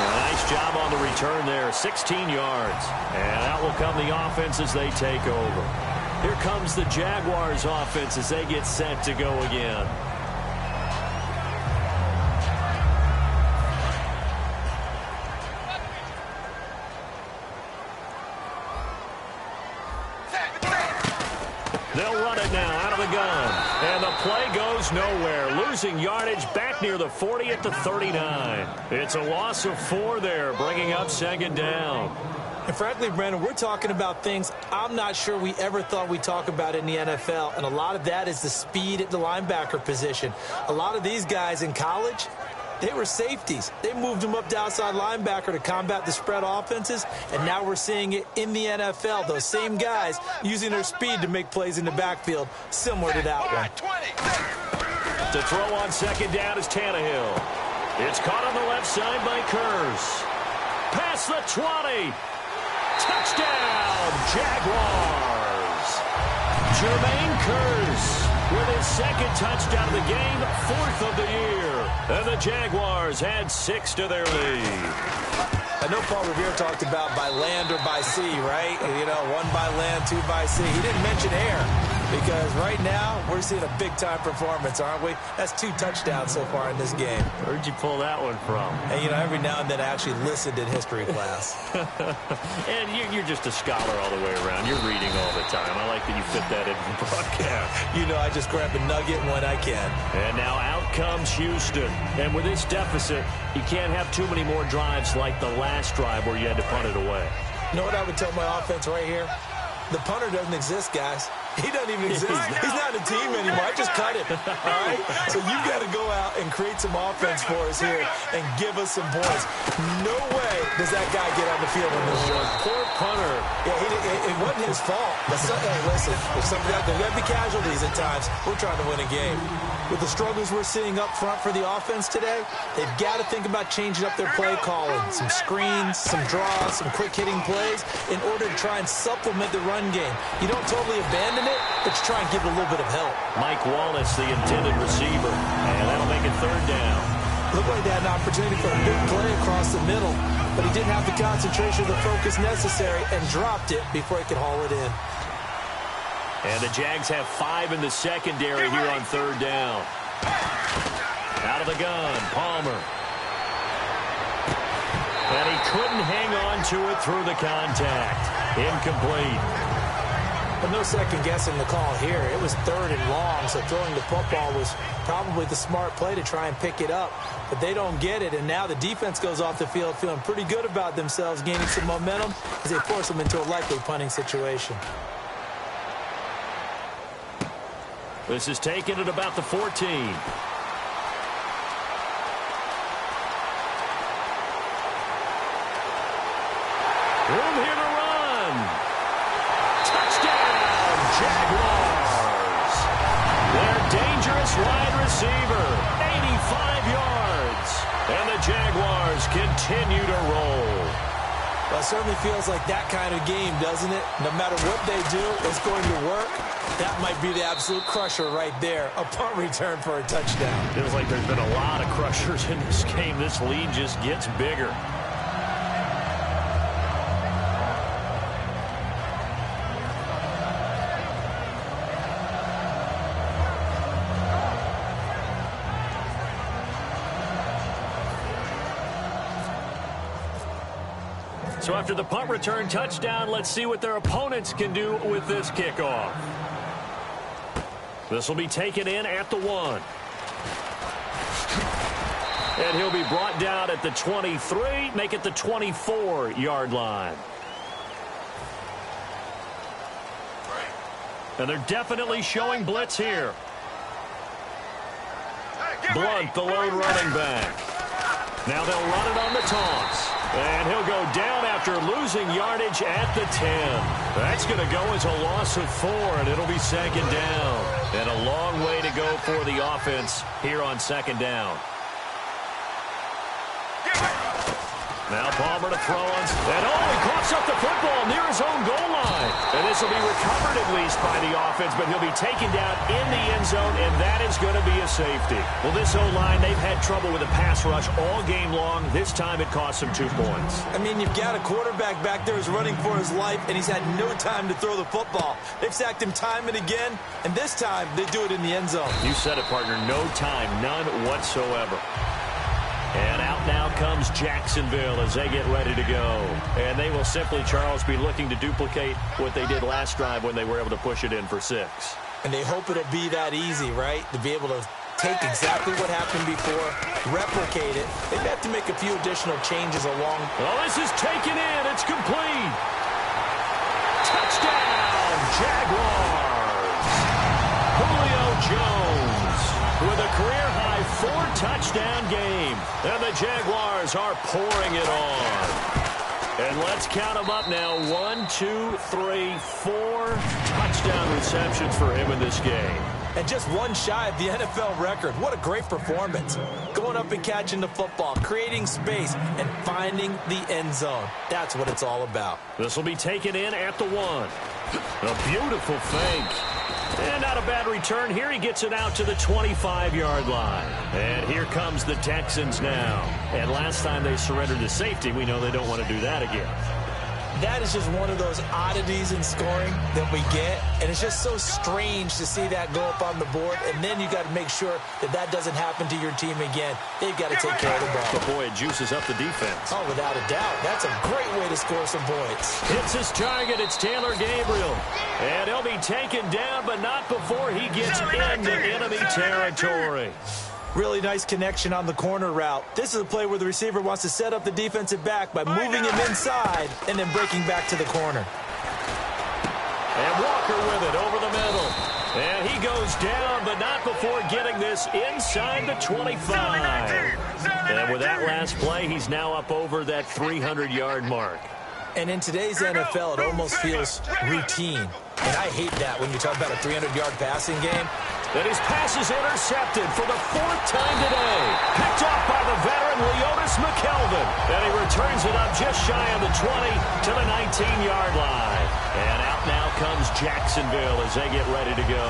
Nice job on the return there, 16 yards. And out will come the offense as they take over. Here comes the Jaguars offense as they get set to go again. They'll run it now out of the gun. And the play goes nowhere. Losing yardage back near the 40 at the 39. It's a loss of 4 there, bringing up second down. And frankly, Brandon, we're talking about things I'm not sure we ever thought we'd talk about in the NFL. And a lot of that is the speed at the linebacker position. A lot of these guys in college, they were safeties. They moved them up to outside linebacker to combat the spread offenses, and now we're seeing it in the NFL. Those same guys using their speed to make plays in the backfield, similar to that one. To throw on second down is Tannehill. It's caught on the left side by Kurz. Past the 20. Touchdown, Jaguars. Jermaine Kurz with his second touchdown of the game, 4th of the year. And the Jaguars add 6 to their lead. I know Paul Revere talked about by land or by sea, right? You know, 1 by land, 2 by sea. He didn't mention air because right now we're seeing a big-time performance, aren't we? That's 2 touchdowns so far in this game. Where'd you pull that one from? And, you know, every now and then I actually listened in history class. And you're just a scholar all the way around. You're reading all the time. I like that you fit that into the broadcast. You know, I just grab a nugget when I can. And now out comes Houston. And with this deficit, you can't have too many more drives like the last drive where you had to punt it away. You know what I would tell my offense right here? The punter doesn't exist, guys. He doesn't even exist. He's not a team anymore. I just cut it. All right? So you've got to go out and create some offense for us here and give us some points. No way does that guy get on the field in this drive. Poor punter. Yeah, it wasn't his fault. But hey, listen, if somebody out there, we have the casualties at times. We're trying to win a game. With the struggles we're seeing up front for the offense today, they've got to think about changing up their play calling. Some screens, some draws, some quick-hitting plays in order to try and supplement the run game. You don't totally abandon it, but you try and give it a little bit of help. Mike Wallace, the intended receiver, and that'll make it third down. Looked like they had an opportunity for a big play across the middle, but he didn't have the concentration or the focus necessary and dropped it before he could haul it in. And the Jags have 5 in the secondary here on third down. Out of the gun, Palmer. And he couldn't hang on to it through the contact. Incomplete. But no second guessing the call here. It was third and long, so throwing the football was probably the smart play to try and pick it up. But they don't get it, and now the defense goes off the field feeling pretty good about themselves, gaining some momentum as they force them into a likely punting situation. This is taken at about the 14. Room here to run. Touchdown, Jaguars. Their dangerous wide receiver, 85 yards. And the Jaguars continue to roll. Well, it certainly feels like that kind of game, doesn't it? No matter what they do, it's going to work. That might be the absolute crusher right there. A punt return for a touchdown. Feels like there's been a lot of crushers in this game. This lead just gets bigger. So after the punt return touchdown, let's see what their opponents can do with this kickoff. This will be taken in at the 1. And he'll be brought down at the 23, make it the 24-yard line. And they're definitely showing blitz here. Blunt, the lone running back. Now they'll run it on the toss. And he'll go down after losing yardage at the 10. That's going to go as a loss of 4, and it'll be second down. And a long way to go for the offense here on second down. Now Palmer to throw on. And he coughs up the football near his own goal line. And this will be recovered at least by the offense, but he'll be taken down in the end zone, and that is going to be a safety. Well, this O-line, they've had trouble with a pass rush all game long. This time it cost them 2 points. I mean, you've got a quarterback back there who's running for his life, and he's had no time to throw the football. They've sacked him time and again, and this time they do it in the end zone. You said it, partner. No time, none whatsoever. And out now comes Jacksonville as they get ready to go. And they will simply, Charles, be looking to duplicate what they did last drive when they were able to push it in for 6. And they hope it'll be that easy, right? To be able to take exactly what happened before, replicate it. They've got to make a few additional changes along. Oh, this is taken in. It's complete. Touchdown, Jaguars. Julio Jones with a career-high 4-touchdown game. And the Jaguars are pouring it on. And let's count them up now. 1, 2, 3, 4 touchdown receptions for him in this game. And just one shy of the NFL record. What a great performance. Going up and catching the football, creating space, and finding the end zone. That's what it's all about. This will be taken in at the 1. A beautiful fake. And not a bad return here. He gets it out to the 25-yard line. And here comes the Texans now. And last time they surrendered to safety, we know they don't want to do that again. That is just one of those oddities in scoring that we get. And it's just so strange to see that go up on the board. And then you got to make sure that that doesn't happen to your team again. They've got to take care of the ball. But boy, it juices up the defense. Oh, without a doubt. That's a great way to score some points. Hits his target. It's Taylor Gabriel. And he'll be taken down, but not before he gets into enemy territory. Really nice connection on the corner route. This is a play where the receiver wants to set up the defensive back by moving him inside and then breaking back to the corner. And Walker with it over the middle. And he goes down, but not before getting this inside the 25. And with that last play, he's now up over that 300-yard mark. And in today's NFL, it almost feels routine. And I hate that when you talk about a 300-yard passing game. And his pass is intercepted for the 4th time today. Picked off by the veteran Leotis McKelvin. And he returns it up just shy of the 20 to the 19-yard line. And out now comes Jacksonville as they get ready to go.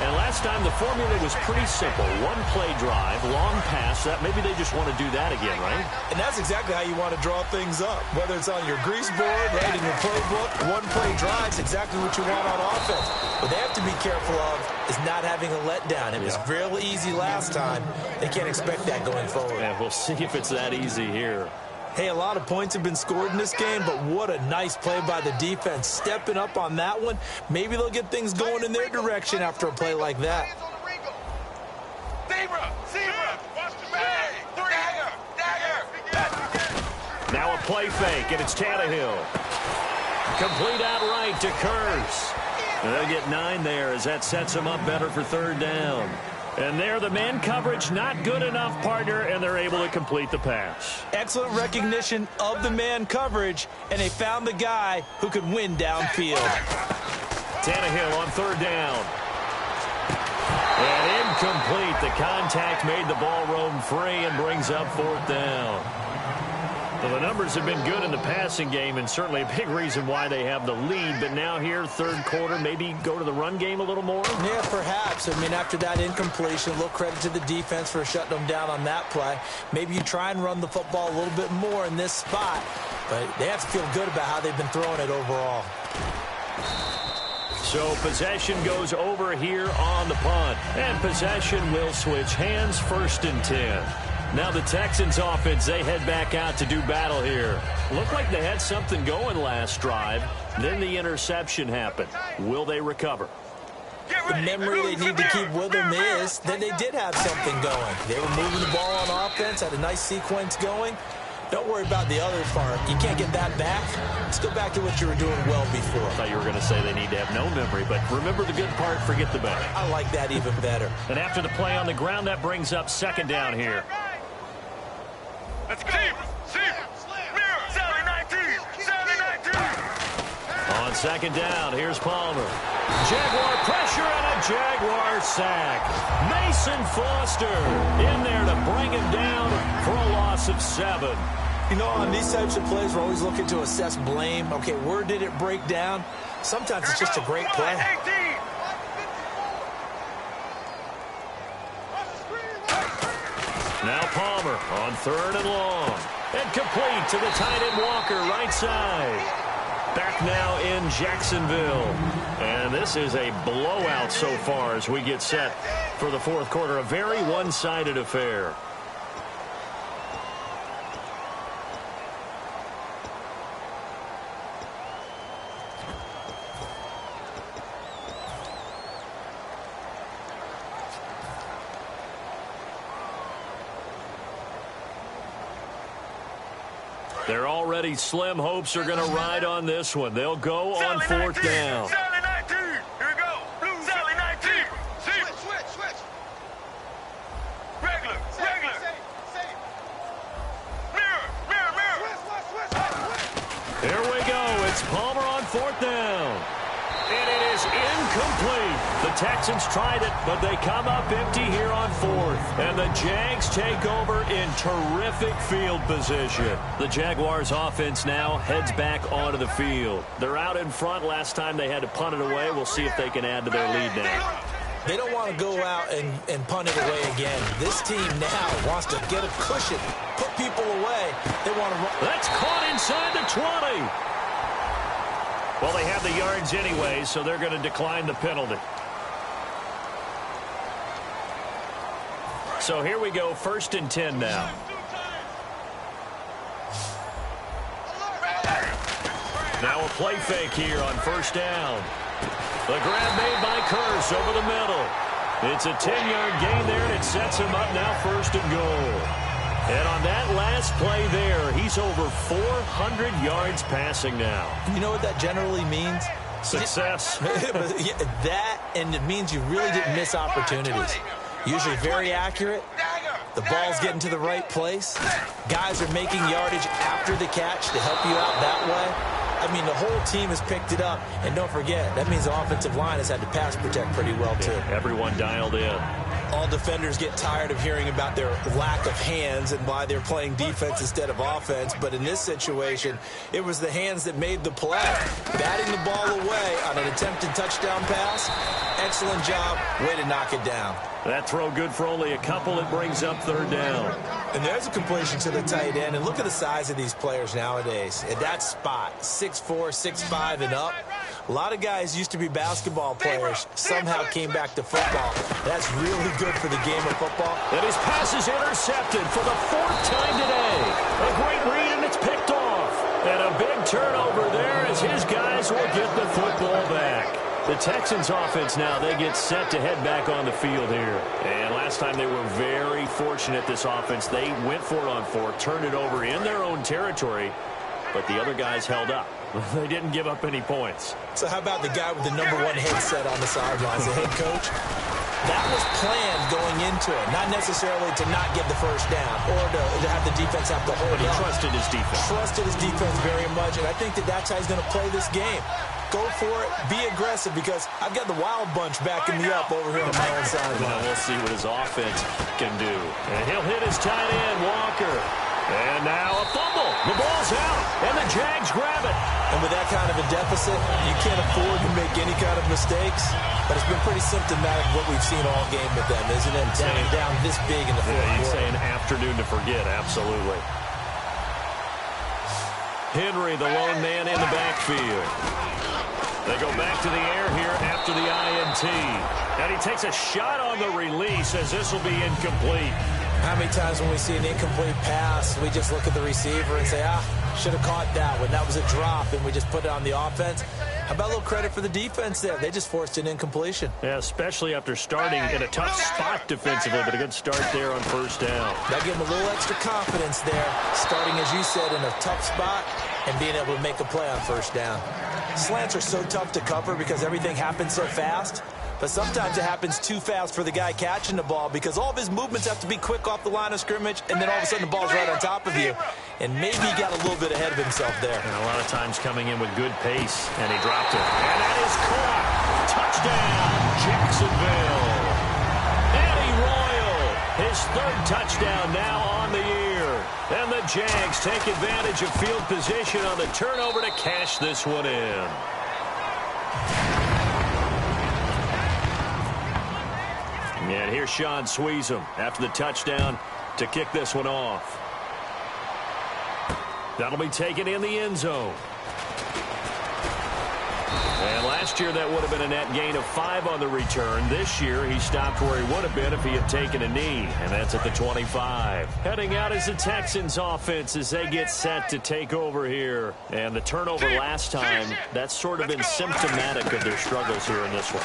And last time the formula was pretty simple. One play drive, long pass. That maybe they just want to do that again, right? And that's exactly how you want to draw things up. Whether it's on your grease board, writing your playbook, one play drive is exactly what you want on offense. What they have to be careful of is not having a letdown. It was real easy last time. They can't expect that going forward. Yeah, we'll see if it's that easy here. Hey, a lot of points have been scored in this game, but what a nice play by the defense. Stepping up on that one, maybe they'll get things going in their direction after a play like that. Now a play fake, and it's Tannehill. Complete outright to Kurtz. They'll get 9 there as that sets them up better for 3rd down. And there, the man coverage not good enough, partner, and they're able to complete the pass. Excellent recognition of the man coverage, and they found the guy who could win downfield. Tannehill on 3rd down. And incomplete. The contact made the ball roam free and brings up 4th down. Well, the numbers have been good in the passing game, and certainly a big reason why they have the lead. But now here, 3rd quarter, maybe go to the run game a little more? Yeah, perhaps. I mean, after that incompletion, a little credit to the defense for shutting them down on that play. Maybe you try and run the football a little bit more in this spot. But they have to feel good about how they've been throwing it overall. So possession goes over here on the punt. And possession will switch hands, 1st and 10. Now the Texans offense, they head back out to do battle here. Looked like they had something going last drive. Then the interception happened. Will they recover? The memory they need to keep with them is that they did have something going. They were moving the ball on offense, had a nice sequence going. Don't worry about the other part. You can't get that back. Let's go back to what you were doing well before. I thought you were going to say they need to have no memory, but remember the good part, forget the bad. I like that even better. And after the play on the ground, that brings up 2nd down here. Let's go. Sally 19. On 2nd down, here's Palmer. Jaguar pressure and a Jaguar sack. Mason Foster in there to bring him down for a loss of 7. You know, on these types of plays, we're always looking to assess blame. Okay, where did it break down? Sometimes it's just a great play. Now Palmer on 3rd and long. And complete to the tight end Walker, right side. Back now in Jacksonville. And this is a blowout so far as we get set for the 4th quarter. A very one-sided affair. They're already slim hopes are going to ride on this one. They'll go on 4th down. Sally 19. Here we go. Blue. Sally 19. Switch. Regular. Mirror. Here we go. It's Palmer on 4th down. And it is incomplete. The Texans tried it, but they come up empty here on 4th. And the Jags take over in terrific field position. The Jaguars offense now heads back onto the field. They're out in front. Last time they had to punt it away. We'll see if they can add to their lead now. They don't want to go out and punt it away again. This team now wants to get a cushion, put people away. They want to run. That's caught inside the 20. Well, they have the yards anyway, so they're going to decline the penalty. So here we go, 1st and 10 now. Now a play fake here on 1st down. The grab made by Kurtz over the middle. It's a 10-yard gain there, and it sets him up now 1st and goal. And on that last play there, he's over 400 yards passing now. You know what that generally means? Success. That, and it means you really didn't miss opportunities. Usually very accurate. The ball's getting to the right place. Guys are making yardage after the catch to help you out that way. I mean, the whole team has picked it up. And don't forget, that means the offensive line has had to pass protect pretty well, too. Everyone dialed in. All defenders get tired of hearing about their lack of hands and why they're playing defense instead of offense. But in this situation, it was the hands that made the play. Batting the ball away on an attempted touchdown pass. Excellent job. Way to knock it down. That throw good for only a couple. It brings up third down. And there's a completion to the tight end. And look at the size of these players nowadays. At that spot, 6'4", 6'5", and up. A lot of guys used to be basketball players, somehow came back to football. That's really good for the game of football. And his pass is intercepted for the fourth time today. A great read, and it's picked off. And a big turnover there as his guys will get the football back. The Texans offense now, they get set to head back on the field here. And last time they were very fortunate, this offense. They went for it on fourth, turned it over in their own territory, but the other guys held up. They didn't give up any points. So how about the guy with the #1 headset on the sidelines, the head coach? That was planned going into it, not necessarily to not get the first down or to have the defense have to hold But he up. trusted his defense. Trusted his defense very much, and I think that's how he's going to play this game. Go for it, be aggressive, because I've got the wild bunch backing me up over here on my own sideline. We'll see what his offense can do. And he'll hit his tight end, Walker. And now a fumble. The ball's out, and the Jags grab it. And with that kind of a deficit, you can't afford to make any kind of mistakes. But it's been pretty symptomatic of what we've seen all game with them, isn't it? Down this big in the fourth quarter. You'd say an afternoon to forget, absolutely. Henry, the lone man in the backfield. They go back to the air here after the INT. And he takes a shot on the release as this will be incomplete. How many times when we see an incomplete pass, we just look at the receiver and say, should have caught that one. That was a drop, and we just put it on the offense. How about a little credit for the defense there? They just forced an incompletion. Yeah, especially after starting in a tough spot defensively, but a good start there on first down. That gave them a little extra confidence there, starting, as you said, in a tough spot and being able to make a play on first down. Slants are so tough to cover because everything happens so fast. But sometimes it happens too fast for the guy catching the ball because all of his movements have to be quick off the line of scrimmage, and then all of a sudden the ball's right on top of you. And maybe he got a little bit ahead of himself there. And a lot of times coming in with good pace, and he dropped it. And that is caught. Touchdown, Jacksonville. Eddie Royal, his third touchdown now on the year. And the Jags take advantage of field position on the turnover to cash this one in. And here's Sean Sweezum after the touchdown to kick this one off. That'll be taken in the end zone. And last year that would have been a net gain of 5 on the return. This year he stopped where he would have been if he had taken a knee, and that's at the 25. Heading out is the Texans offense as they get set to take over here. And the turnover last time, that's sort of been symptomatic of their struggles here in this one.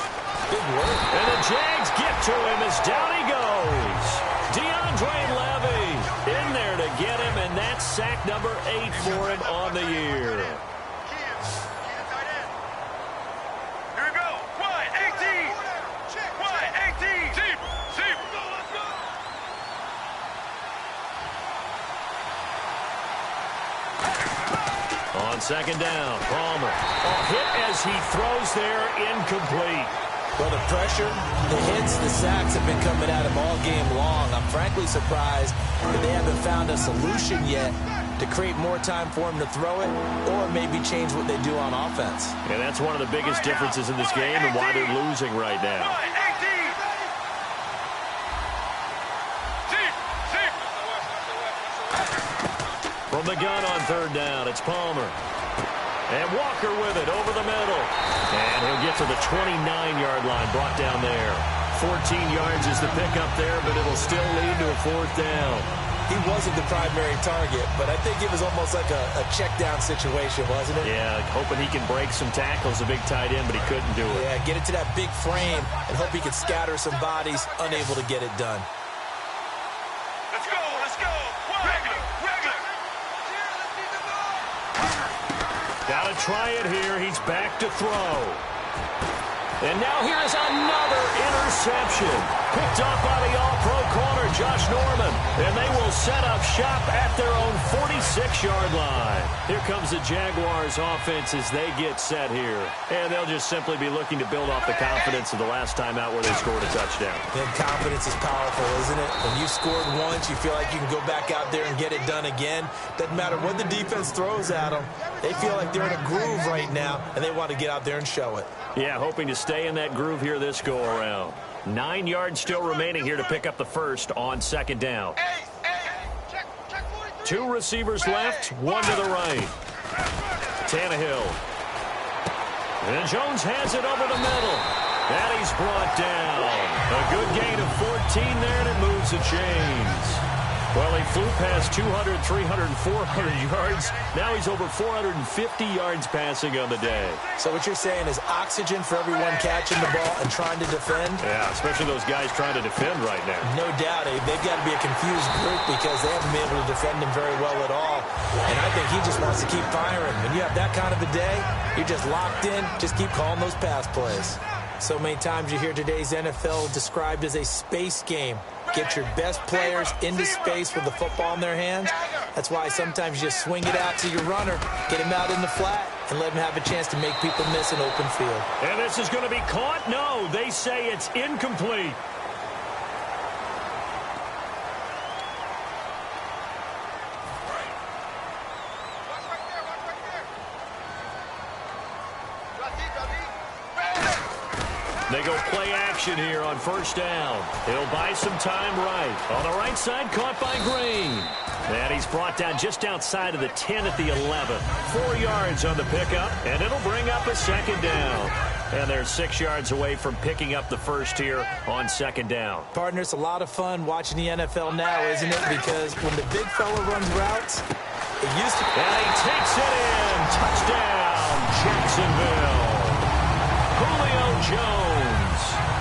Big work. And the Jags get to him as down he goes. DeAndre Levy in there to get him, and that's sack number 8 for him on the year. On second down, Palmer. A hit as he throws there, incomplete. Well, the pressure, the hits, the sacks have been coming at him all game long. I'm frankly surprised that they haven't found a solution yet to create more time for him to throw it or maybe change what they do on offense. And that's one of the biggest differences in this game and why they're losing right now. From the gun on third down, it's Palmer. And Walker with it over the middle. And he'll get to the 29-yard line, brought down there. 14 yards is the pickup there, but it'll still lead to a fourth down. He wasn't the primary target, but I think it was almost like a check-down situation, wasn't it? Yeah, hoping he can break some tackles, a big tight end, but he couldn't do it. Yeah, get it to that big frame and hope he could scatter some bodies, unable to get it done. Let's go, let's go. Regular. Gotta try it here. He's back to throw. And now here is another interception. Picked up by the all-pro corner Josh Norman. And they will set up shop at their own 46-yard line. Here comes the Jaguars offense as they get set here. And they'll just simply be looking to build off the confidence of the last time out where they scored a touchdown. And confidence is powerful, isn't it? When you scored once, you feel like you can go back out there and get it done again. Doesn't matter what the defense throws at them. They feel like they're in a groove right now, and they want to get out there and show it. Yeah, hoping to stay in that groove here this go-around. 9 yards still remaining here to pick up the first on second down. 2 receivers left, 1 to the right. Tannehill. And Jones has it over the middle. And he's brought down. A good gain of 14 there, and it moves the chains. Well, he flew past 200, 300, 400 yards. Now he's over 450 yards passing on the day. So what you're saying is oxygen for everyone catching the ball and trying to defend? Yeah, especially those guys trying to defend right now. No doubt. They've got to be a confused group because they haven't been able to defend him very well at all. And I think he just wants to keep firing. When you have that kind of a day, you're just locked in. Just keep calling those pass plays. So many times you hear today's NFL described as a space game. Get your best players into space with the football in their hands. That's why sometimes you just swing it out to your runner, get him out in the flat, and let him have a chance to make people miss an open field. And this is going to be caught? No, they say it's incomplete. They go play action here on first down. He'll buy some time right. On the right side, caught by Green. And he's brought down just outside of the 10 at the 11. 4 yards on the pickup, and it'll bring up a second down. And they're 6 yards away from picking up the first here on second down. Partner, it's a lot of fun watching the NFL now, isn't it? Because when the big fella runs routes, it used to... And he takes it in. Touchdown, Jacksonville. Julio Jones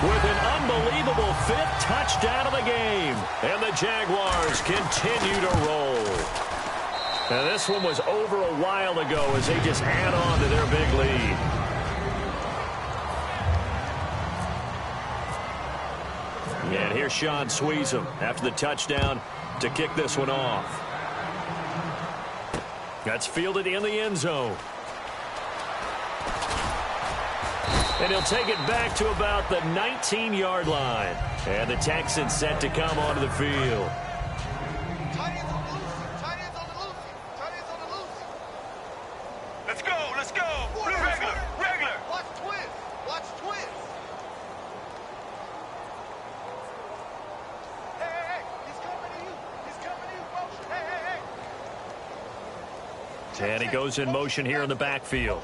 with an unbelievable 5th touchdown of the game. And the Jaguars continue to roll. Now this one was over a while ago as they just add on to their big lead. And here's Sean Sweezum after the touchdown to kick this one off. That's fielded in the end zone. And he'll take it back to about the 19-yard line. And the Texans set to come onto the field. Let's go, let's go. Regular. Watch twist. Hey, he's coming to you, motion. Hey. And he goes in motion here in the backfield.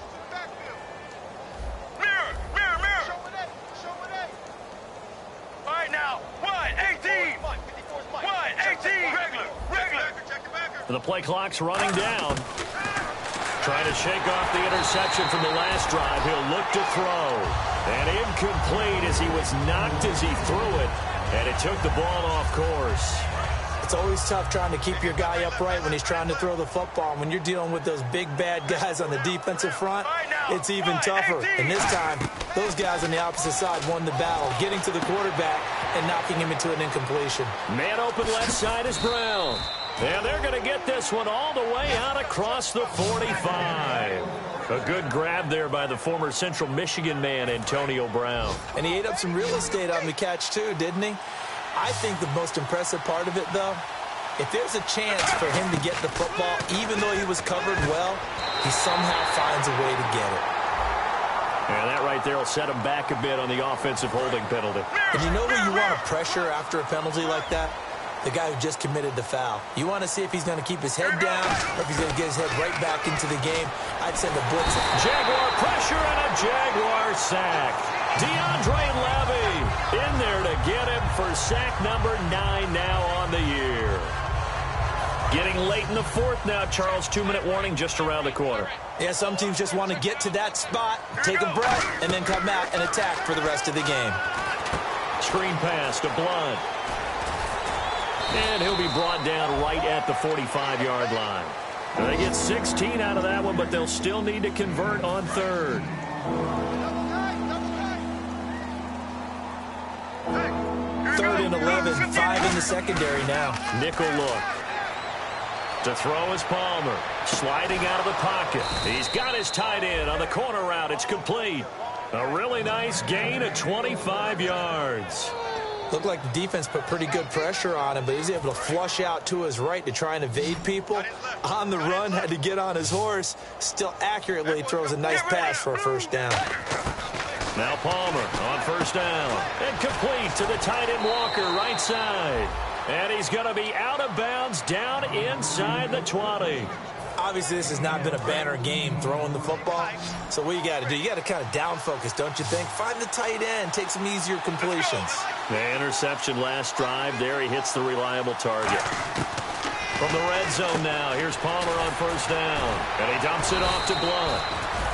The play clock's running down. Trying to shake off the interception from the last drive. He'll look to throw. And incomplete as he was knocked as he threw it. And it took the ball off course. It's always tough trying to keep your guy upright when he's trying to throw the football. When you're dealing with those big, bad guys on the defensive front, it's even tougher. And this time, those guys on the opposite side won the battle, getting to the quarterback and knocking him into an incompletion. Man open left side is Brown. And they're going to get this one all the way out across the 45. A good grab there by the former Central Michigan man, Antonio Brown. And he ate up some real estate on the catch, too, didn't he? I think the most impressive part of it, though, if there's a chance for him to get the football, even though he was covered well, he somehow finds a way to get it. And that right there will set him back a bit on the offensive holding penalty. And you know where you want to pressure after a penalty like that? The guy who just committed the foul. You want to see if he's going to keep his head down or if he's going to get his head right back into the game. I'd send a blitz. Jaguar pressure and a Jaguar sack. DeAndre Levy in there to get him for sack number 9 now on the year. Getting late in the fourth now, Charles. 2-minute warning just around the corner. Yeah, some teams just want to get to that spot, take a breath, and then come out and attack for the rest of the game. Screen pass to Blunt. And he'll be brought down right at the 45-yard line. Now they get 16 out of that one, but they'll still need to convert on third. Third and 11, 5 in the secondary now. Nickel look. To throw is Palmer. Sliding out of the pocket. He's got his tight end on the corner route. It's complete. A really nice gain of 25 yards. Looked like the defense put pretty good pressure on him, but he was able to flush out to his right to try and evade people. On the run, had to get on his horse. Still accurately throws a nice pass for a first down. Now Palmer on first down. And complete to the tight end Walker, right side. And he's going to be out of bounds down inside the 20. Obviously, this has not been a banner game throwing the football. So what you got to do, you got to kind of down focus, don't you think? Find the tight end, take some easier completions. The interception last drive. There he hits the reliable target. From the red zone now, here's Palmer on first down. And he dumps it off to Blunt.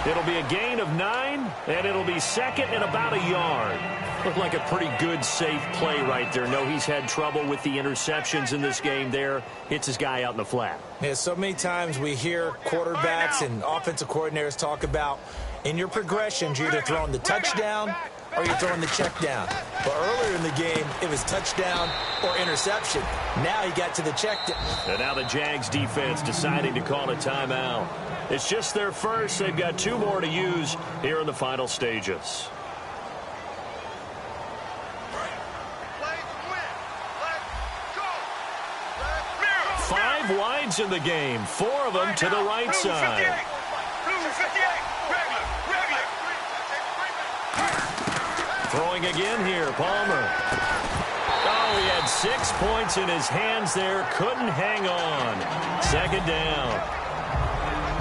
It'll be a gain of 9, and it'll be second and about a yard. Looked like a pretty good, safe play right there. No, he's had trouble with the interceptions in this game there. Hits his guy out in the flat. Yeah, so many times we hear quarterbacks and offensive coordinators talk about in your progressions, you're either throwing the touchdown or you're throwing the check down. But earlier in the game, it was touchdown or interception. Now he got to the check down. And now the Jags defense deciding to call a timeout. It's just their first. They've got 2 more to use here in the final stages. Five wides in the game, 4 of them to the right side. Throwing again here, Palmer. Oh, he had 6 points in his hands there. Couldn't hang on. Second down.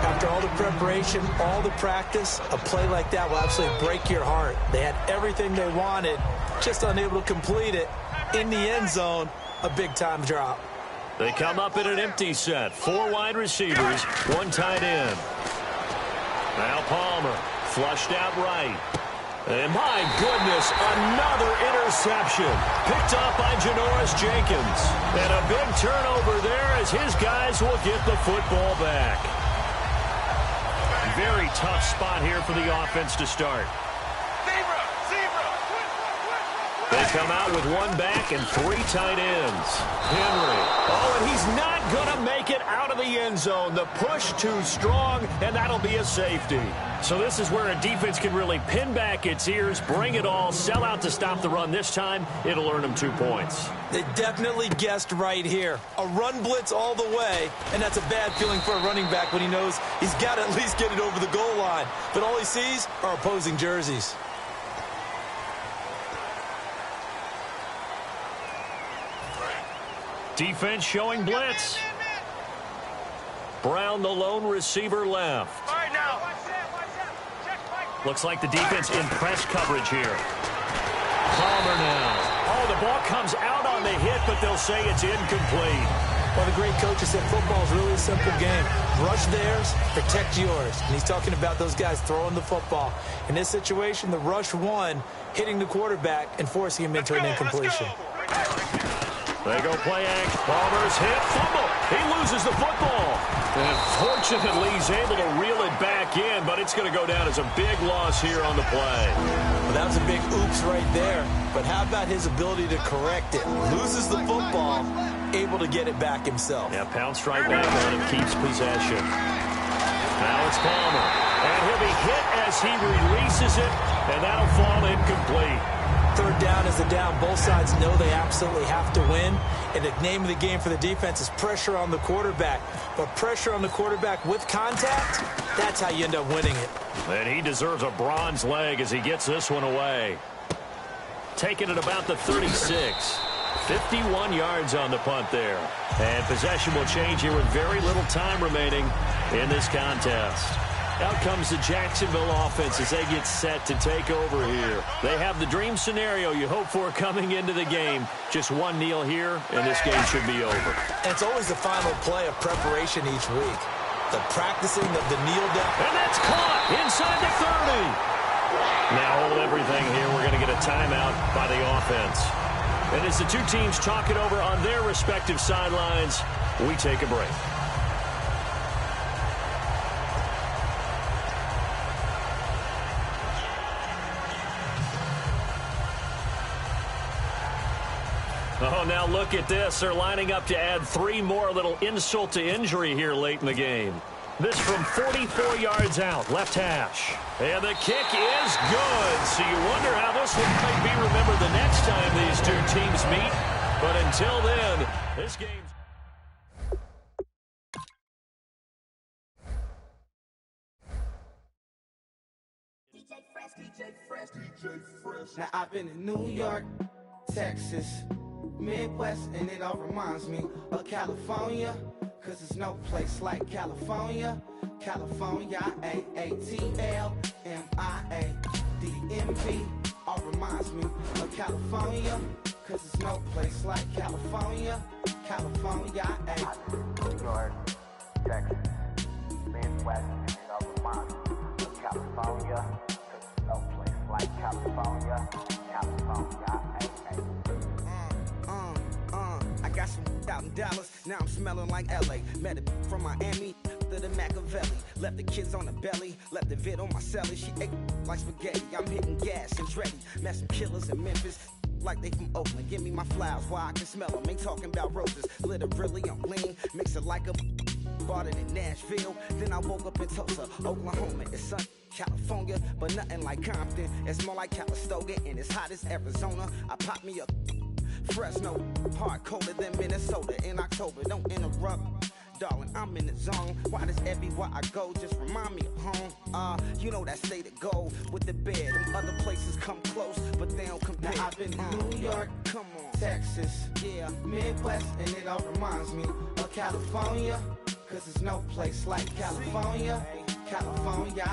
After all the preparation, all the practice, a play like that will absolutely break your heart. They had everything they wanted, just unable to complete it. In the end zone, a big-time drop. They come up in an empty set. 4 wide receivers, 1 tight end. Now Palmer, flushed out right. And my goodness, another interception. Picked off by Janoris Jenkins. And a big turnover there as his guys will get the football back. Very tough spot here for the offense to start. They come out with 1 back and 3 tight ends. Henry. Oh, and he's not going to make it out of the end zone. The push too strong, and that'll be a safety. So this is where a defense can really pin back its ears, bring it all, sell out to stop the run. This time, it'll earn them 2 points. They definitely guessed right here. A run blitz all the way, and that's a bad feeling for a running back when he knows he's got to at least get it over the goal line. But all he sees are opposing jerseys. Defense showing blitz. Brown, the lone receiver, left. Looks like the defense in press coverage here. Palmer now. Oh, the ball comes out on the hit, but they'll say it's incomplete. Well, the great coach has said football is really a simple game. Rush theirs, protect yours. And he's talking about those guys throwing the football. In this situation, the rush won, hitting the quarterback and forcing him into an incompletion. They go play action. Palmer's hit. Fumble. He loses the football. And fortunately, he's able to reel it back in, but it's going to go down as a big loss here on the play. Well, that was a big oops right there. But how about his ability to correct it? Loses the football, able to get it back himself. Yeah, pounced right back on him, keeps possession. Now it's Palmer. And he'll be hit as he releases it, and that'll fall incomplete. Third down is the down. Both sides know they absolutely have to win. And the name of the game for the defense is pressure on the quarterback. But pressure on the quarterback with contact, that's how you end up winning it. And he deserves a bronze leg as he gets this one away. Taking it about the 36. 51 yards on the punt there. And possession will change here with very little time remaining in this contest. Out comes the Jacksonville offense as they get set to take over here. They have the dream scenario you hope for coming into the game. Just one kneel here, and this game should be over. And it's always the final play of preparation each week. The practicing of the kneel down. And that's caught inside the 30. Now hold everything here. We're going to get a timeout by the offense. And as the 2 teams talk it over on their respective sidelines, we take a break. Oh, now look at this. They're lining up to add 3 more, little insult to injury here late in the game. This from 44 yards out, left hash. And the kick is good. So you wonder how this one might be remembered the next time these two teams meet. But until then, this game's... Now I've been in New York, Texas, Midwest, and it all reminds me of California, cause there's no place like California. California, AATLMIA-DMV, all reminds me of California, cause there's no place like California. California, New York, Texas, Midwest, and it all reminds me of California, cause there's no place like California. California, I got some out in Dallas, now I'm smelling like LA. Met a from Miami to the Machiavelli. Left the kids on the belly, left the vid on my celly. She ate like spaghetti, I'm hitting gas and Dreddy. Met some killers in Memphis, like they from Oakland. Give me my flowers while I can smell them. Ain't talking about roses, literally I'm lean. Mix it like a bought it in Nashville. Then I woke up in Tulsa, Oklahoma. It's sun, California, but nothing like Compton. It's more like Calistoga, and it's hot as Arizona. I pop me up Fresno, hard colder than Minnesota in October. Don't interrupt, darling, I'm in the zone. Why does everywhere I go just remind me of home? You know that state of gold with the bed. Them other places come close, but they don't compare. Now I've been to New York, come on, Texas, yeah, Midwest, and it all reminds me of California, cause there's no place like California. California,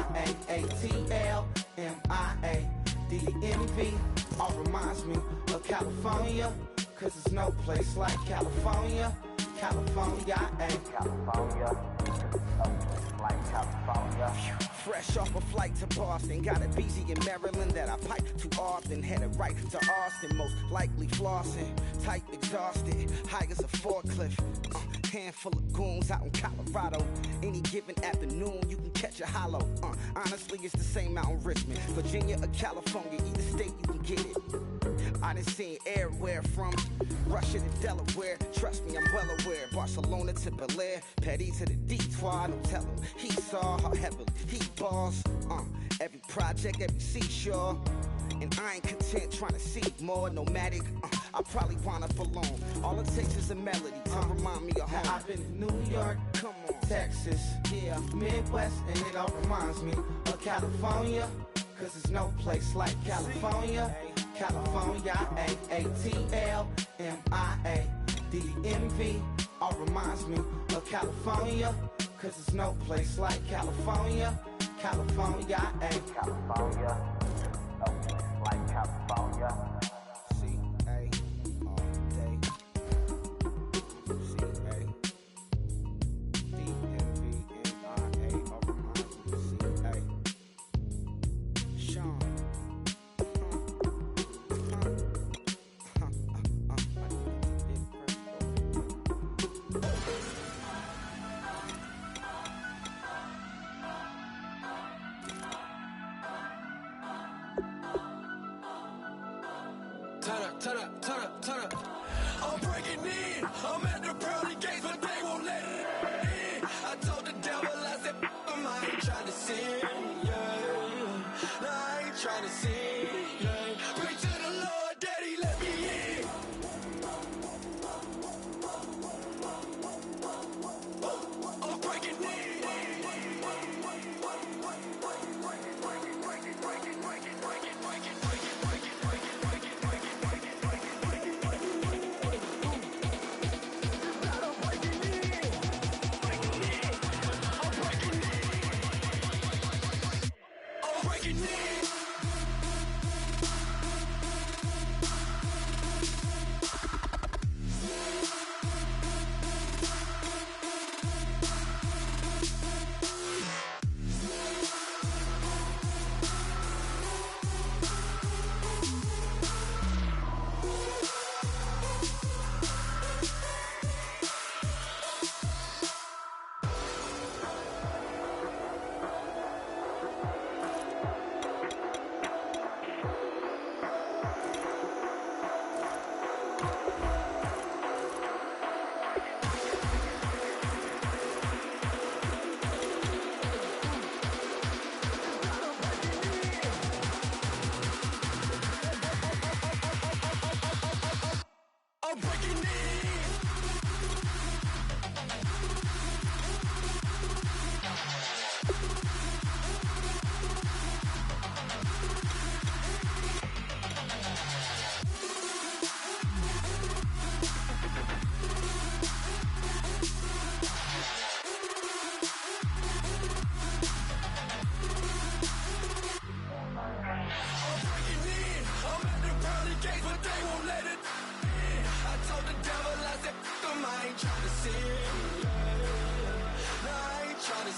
AATLMIA-DMV, all reminds me of California, cause there's no place like California. California, California, cause there's no place like California. Fresh off a flight to Boston, got a BZ in Maryland that I pipe too often. Headed right to Austin, most likely flossing. Tight, exhausted, high as a forklift. Handful of goons out in Colorado. Any given afternoon, you can catch a hollow. Honestly, it's the same out in Richmond, Virginia or California. Either state, you can get it. I done seen everywhere from Russia to Delaware. Trust me, I'm well aware. Barcelona to Bel Air, Petty to the Detroit. Don't tell him he saw how heavily he balls. Every project, every seashore. And I ain't content trying to seek more. Nomadic, I probably wind up alone. All it takes is a melody to remind me of home. Now I've been to New York, come on, Texas, yeah, Midwest, and it all reminds me of California, cause there's no place like California. California, AATLMIA-DMV, all reminds me of California, cause there's no place like California. California, California, no place like California. C-A all day. C-A D-M-V-N-I-A, all reminds me of C-A. Sean. Turn up. I'm breaking in. I'm at the pearly gates, but they won't let it in. I told the devil, I said, I ain't trying to sin, yeah. No, I ain't trying to sin, yeah. Pray to the Lord, Daddy, let me in. I'm breaking in.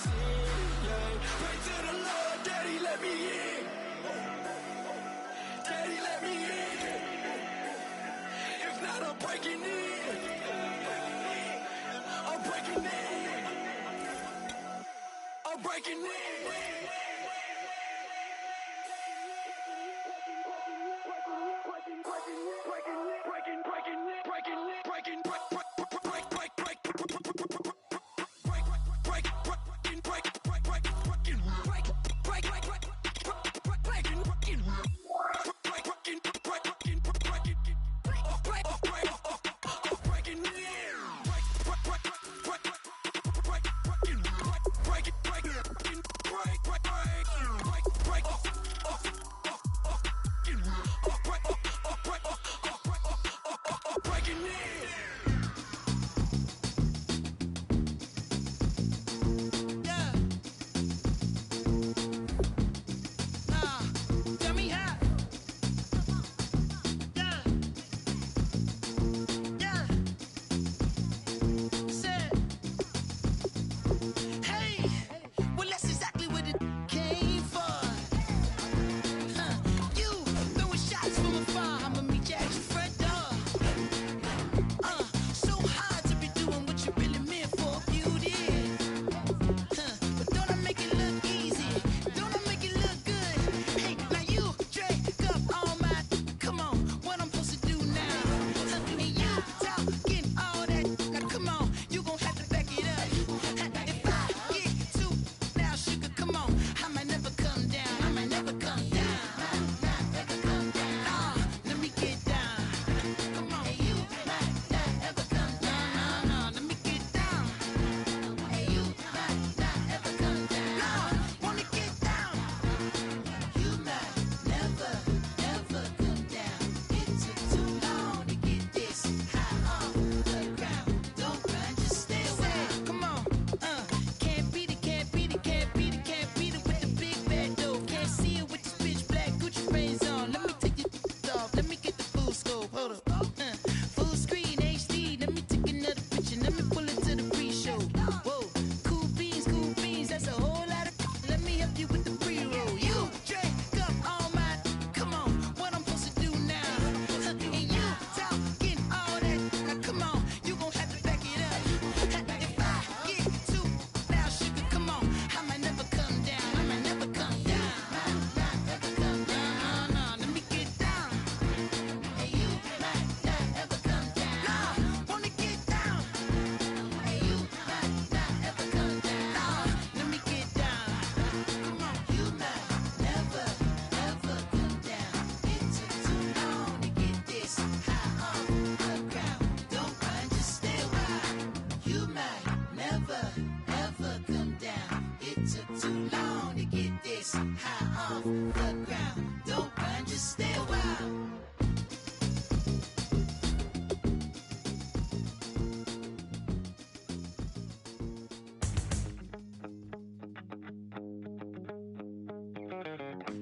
sin, yeah. Pray to the Lord, Daddy, let me in. Daddy, let me in. If not, I'm breaking in. I'm breaking in. I'm breaking in.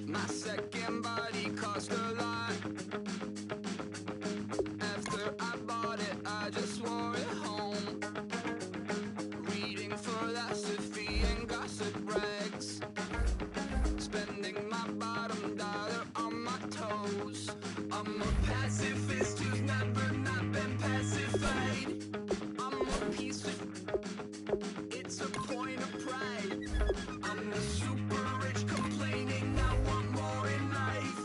My second body cost a lot. After I bought it, I just wore it home. Reading philosophy and gossip rags. Spending my bottom dollar on my toes. I'm a pacifist who's never not been pacified. I'm a piece of... It's a point of pride. I'm the super rich complaining I want more in life.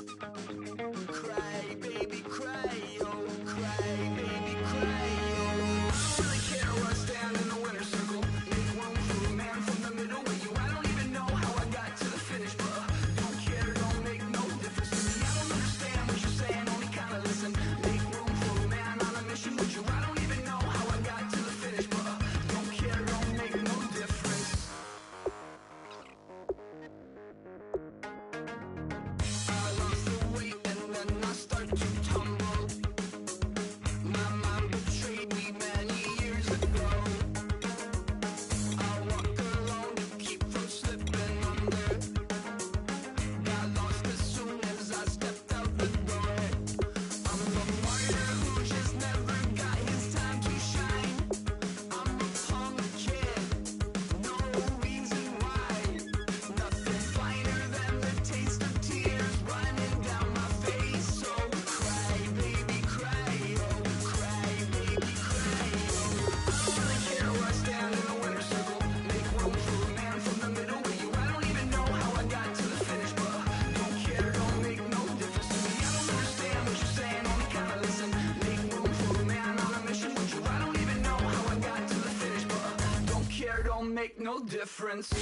make no difference.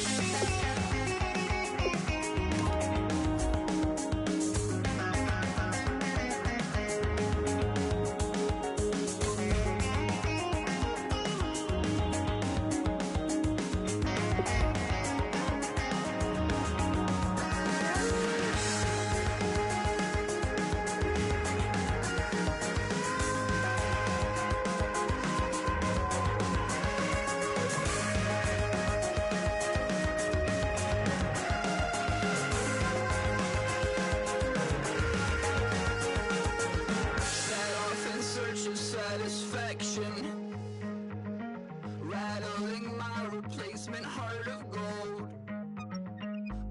Rattling my replacement heart of gold.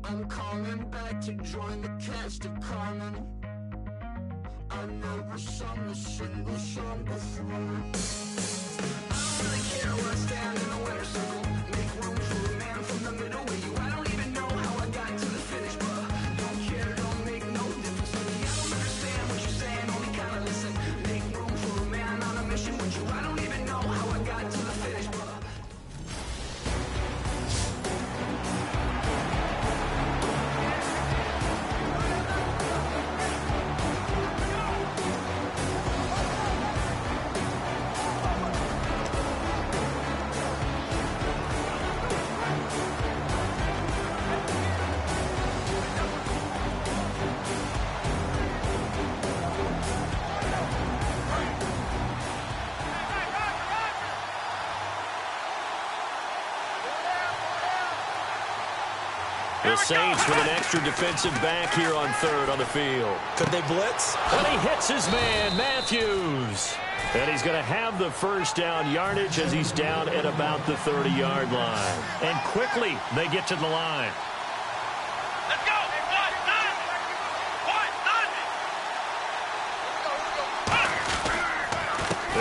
I'm coming back to join the cast of Carmen. I never sung a single song before. I don't really care where I stand in the winner's circle. Make room for a man from the middle with you. I don't even know how I got to the finish, but don't care, don't make no difference to me. I don't understand what you're saying, only kinda listen. Make room for a man on a mission with you. I don't even know how I got to the finish, but the Saints with an extra defensive back here on third on the field. Could they blitz? And he hits his man, Matthews. And he's going to have the first down yardage as he's down at about the 30-yard line. And quickly, they get to the line. Let's go.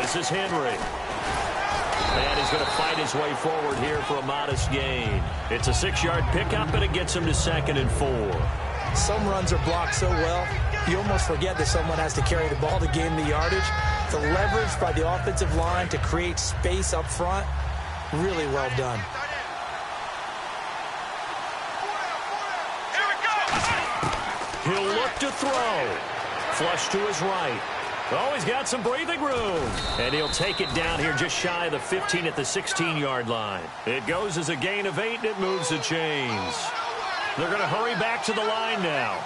This is Henry. And he's going to fight his way forward here for a modest gain. It's a 6-yard pickup, and it gets him to 2nd and 4. Some runs are blocked so well, you almost forget that someone has to carry the ball to gain the yardage. The leverage by the offensive line to create space up front, really well done. Here we go. He'll look to throw. Flush to his right. Oh, he's got some breathing room. And he'll take it down here just shy of the 15 at the 16-yard line. It goes as a gain of 8, and it moves the chains. They're going to hurry back to the line now.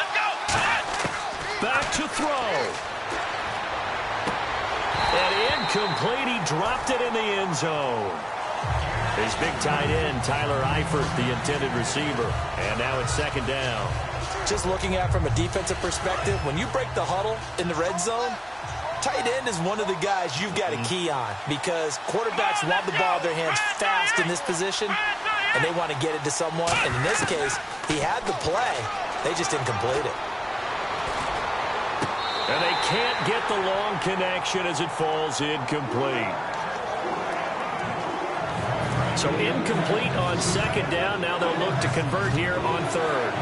Let's go. Back to throw. And incomplete. He dropped it in the end zone. His big tight end, Tyler Eifert, the intended receiver. And now it's 2nd down. Just looking at it from a defensive perspective, when you break the huddle in the red zone, tight end is one of the guys you've got a key on because quarterbacks want the ball in their hands fast in this position, and they want to get it to someone. And in this case, he had the play. They just didn't complete it. And they can't get the long connection as it falls incomplete. So incomplete on 2nd down. Now they'll look to convert here on 3rd.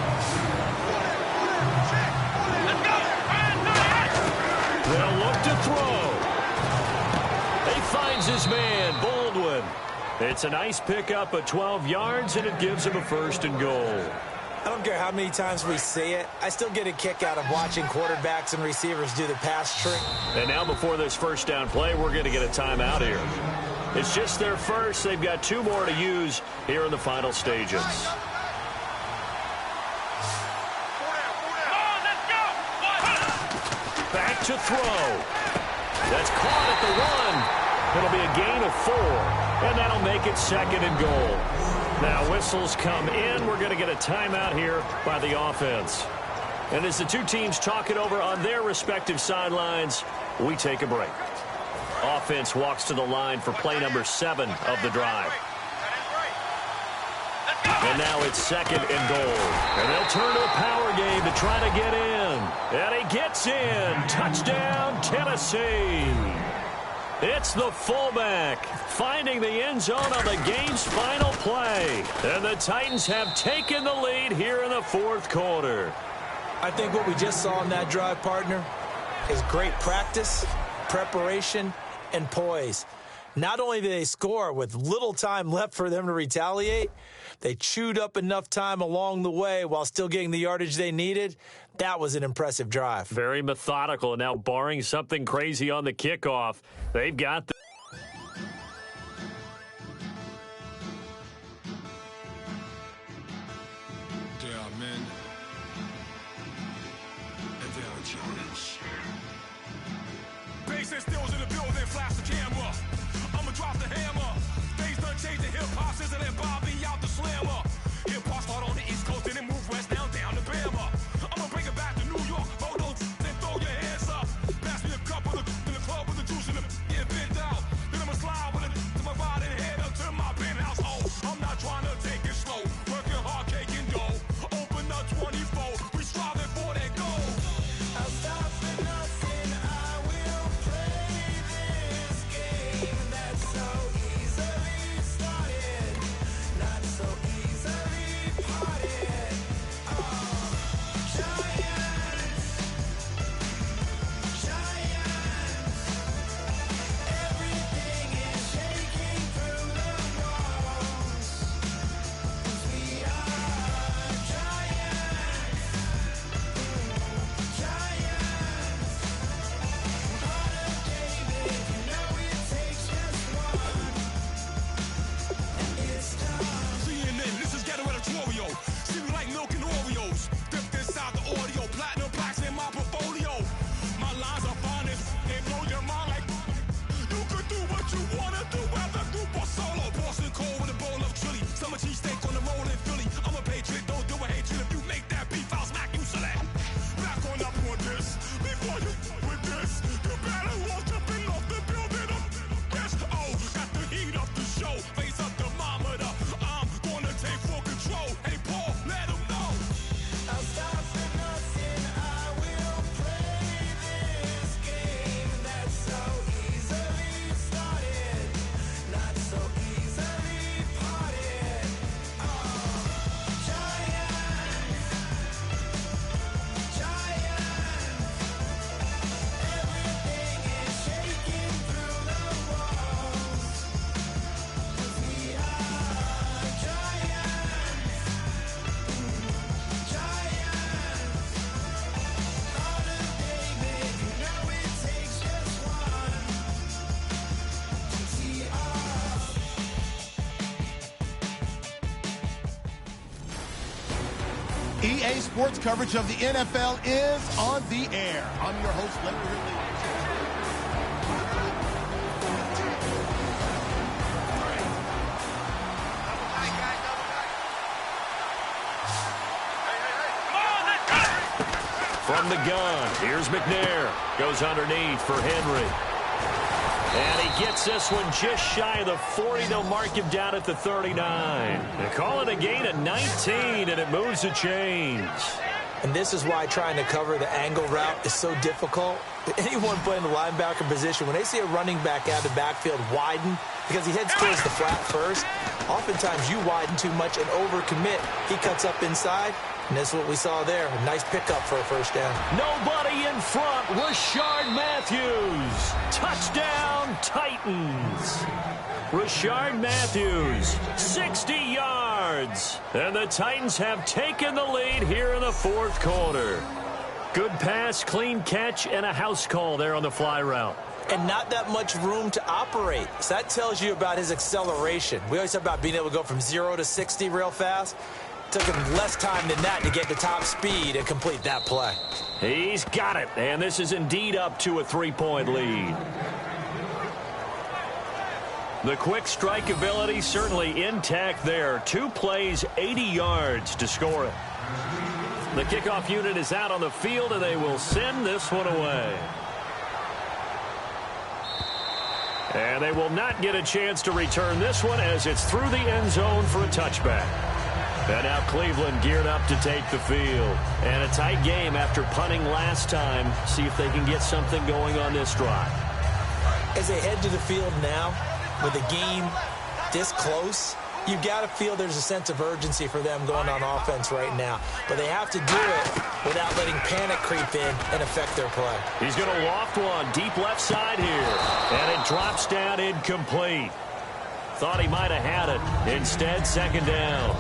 They'll look to throw. He finds his man, Baldwin. It's a nice pickup of 12 yards, and it gives him a 1st and goal. I don't care how many times we see it. I still get a kick out of watching quarterbacks and receivers do the pass trick. And now before this first down play, we're going to get a timeout here. It's just their first. They've got 2 more to use here in the final stages. Back to throw. That's caught at the 1. It'll be a gain of 4, and that'll make it 2nd and goal. Now whistles come in. We're going to get a timeout here by the offense. And as the two teams talk it over on their respective sidelines, we take a break. Offense walks to the line for play number 7 of the drive. And now it's 2nd and goal. And they'll turn to a power game to try to get in. And he gets in. Touchdown, Tennessee. It's the fullback finding the end zone on the game's final play. And the Titans have taken the lead here in the 4th quarter. I think what we just saw in that drive, partner, is great practice, preparation, and poise. Not only did they score with little time left for them to retaliate, they chewed up enough time along the way while still getting the yardage they needed. That was an impressive drive. Very methodical. Now, barring something crazy on the kickoff, they've got the... Bases stills in the building, flash the camera. I'ma drop the hammer. Things done changed, the hip-hop scissor and Bobby out the slammer. Hip-hop start on the East Coast, then it move west, down to Bama. I'ma bring it back to New York, hold on, then throw your hands up. Pass me a cup of the club with the juice in the bent out. Then I'ma slide with it to my ride and head up to my penthouse. Oh, I'm not trying to take it slow, working hard, cake and dough. Open up 24, we striving for that goal. I'll stop for nothing, I will play this game that's so easily started, not so easily parted. Giants, everything is shaking through the walls, 'cause we are giants, Heart of David, you know it takes just one, and it's done. CNN, this is Ghetto Editorial. See me like milk and Oreos. Dipped inside the audio, platinum plaques in my portfolio. My lines are finest, they blow your mind like you could do what you wanna do, whether group or solo. Boston cold with a bowl of chili, summer cheesesteak on the roll in Philly. I'm a patriot, don't do a hatred. If you make that beef, I'll smack you silly. Back on up on this, before you with this, you better walk up and off the building up. Yes, oh, got the heat up the show, face up the thermometer. I'm gonna take full control. Hey Paul, let him know. I'll stop for nothing, I will play this game that's so easily started, not so easily parted. Giants, everything is shaking through the walls, 'cause we are giants, Heart of David, you know it takes just one to see us. EA Sports coverage of the NFL is on the air. I'm your host, Larry Ridley. From the gun, here's McNair. Goes underneath for Henry. And he gets this one just shy of the 40. They'll mark him down at the 39. They call it a gain of 19, and it moves the chains. And this is why trying to cover the angle route is so difficult. Anyone playing the linebacker position, when they see a running back out of the backfield widen, because he heads towards the flat first, oftentimes you widen too much and overcommit. He cuts up inside, and that's what we saw there. A nice pickup for a first down. Nobody in front. Rashard Matthews. Touchdown, Titans. Rashard Matthews, 60 yards. And the Titans have taken the lead here in the fourth quarter. Good pass, clean catch, and a house call there on the fly route. And not that much room to operate. So that tells you about his acceleration. We always talk about being able to go from 0 to 60 real fast. Took him less time than that to get to top speed and complete that play. He's got it, and this is indeed up to a 3-point lead. The quick strike ability certainly intact there. 2 plays, 80 yards to score it. The kickoff unit is out on the field, and they will send this one away. And they will not get a chance to return this one as it's through the end zone for a touchback. And now Cleveland geared up to take the field. And a tight game after punting last time. See if they can get something going on this drive. As they head to the field now, with the game this close, you got to feel there's a sense of urgency for them going on offense right now. But they have to do it without letting panic creep in and affect their play. He's going to loft one deep left side here. And it drops down incomplete. Thought he might have had it. Instead, second down.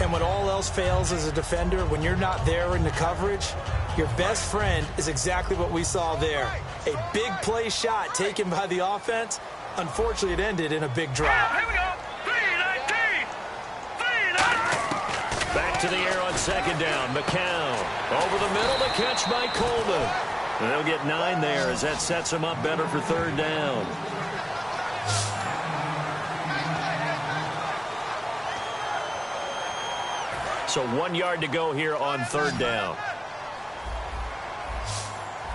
And when all else fails as a defender, when you're not there in the coverage, your best friend is exactly what we saw there. A big play shot taken by the offense. Unfortunately, it ended in a big drop. Here we go. 3-19. 3-19. Back to the air on second down. McCown over the middle, the catch by Coleman. And they'll get 9 there as that sets them up better for third down. So 1 yard to go here on third down.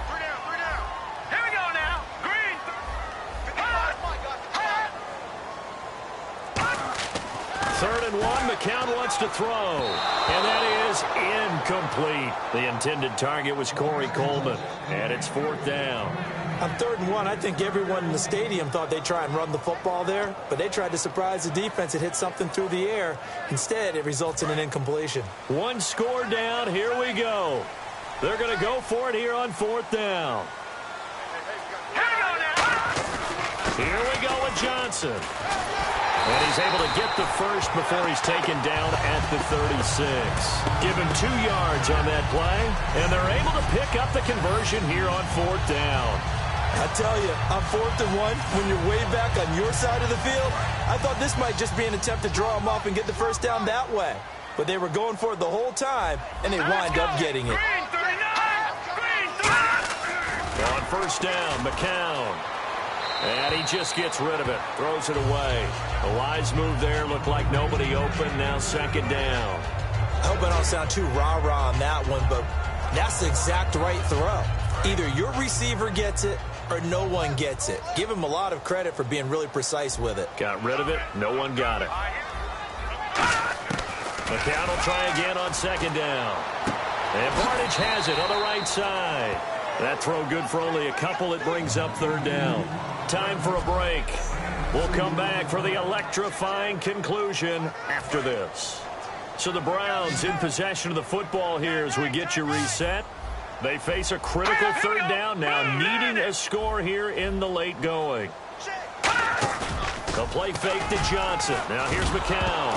3 down. Here we go now. Green. Third and 1, McCown wants to throw. And that is incomplete. The intended target was Corey Coleman. And it's fourth down. On third and 1, I think everyone in the stadium thought they'd try and run the football there, but they tried to surprise the defense and hit something through the air. Instead, it results in an incompletion. One score down. Here we go. They're going to go for it here on fourth down. Here we go now. Here we go with Johnson. And he's able to get the first before he's taken down at the 36. Give him 2 yards on that play, and they're able to pick up the conversion here on fourth down. I tell you, on fourth and 1, when you're way back on your side of the field, I thought this might just be an attempt to draw them off and get the first down that way. But they were going for it the whole time, and they wind up getting it. Green 39. Green 39. On first down, McCown. And he just gets rid of it, throws it away. The wise move there, looked like nobody open, now second down. I hope I don't sound too rah-rah on that one, but that's the exact right throw. Either your receiver gets it or no one gets it. Give him a lot of credit for being really precise with it. Got rid of it, no one got it. McCown will try again on second down. And Barnage has it on the right side. That throw good for only a couple. It brings up third down. Time for a break. We'll come back for the electrifying conclusion after this. So the Browns in possession of the football here as we get you reset. They face a critical third down now, needing a score here in the late going. The play fake to Johnson. Now here's McCown.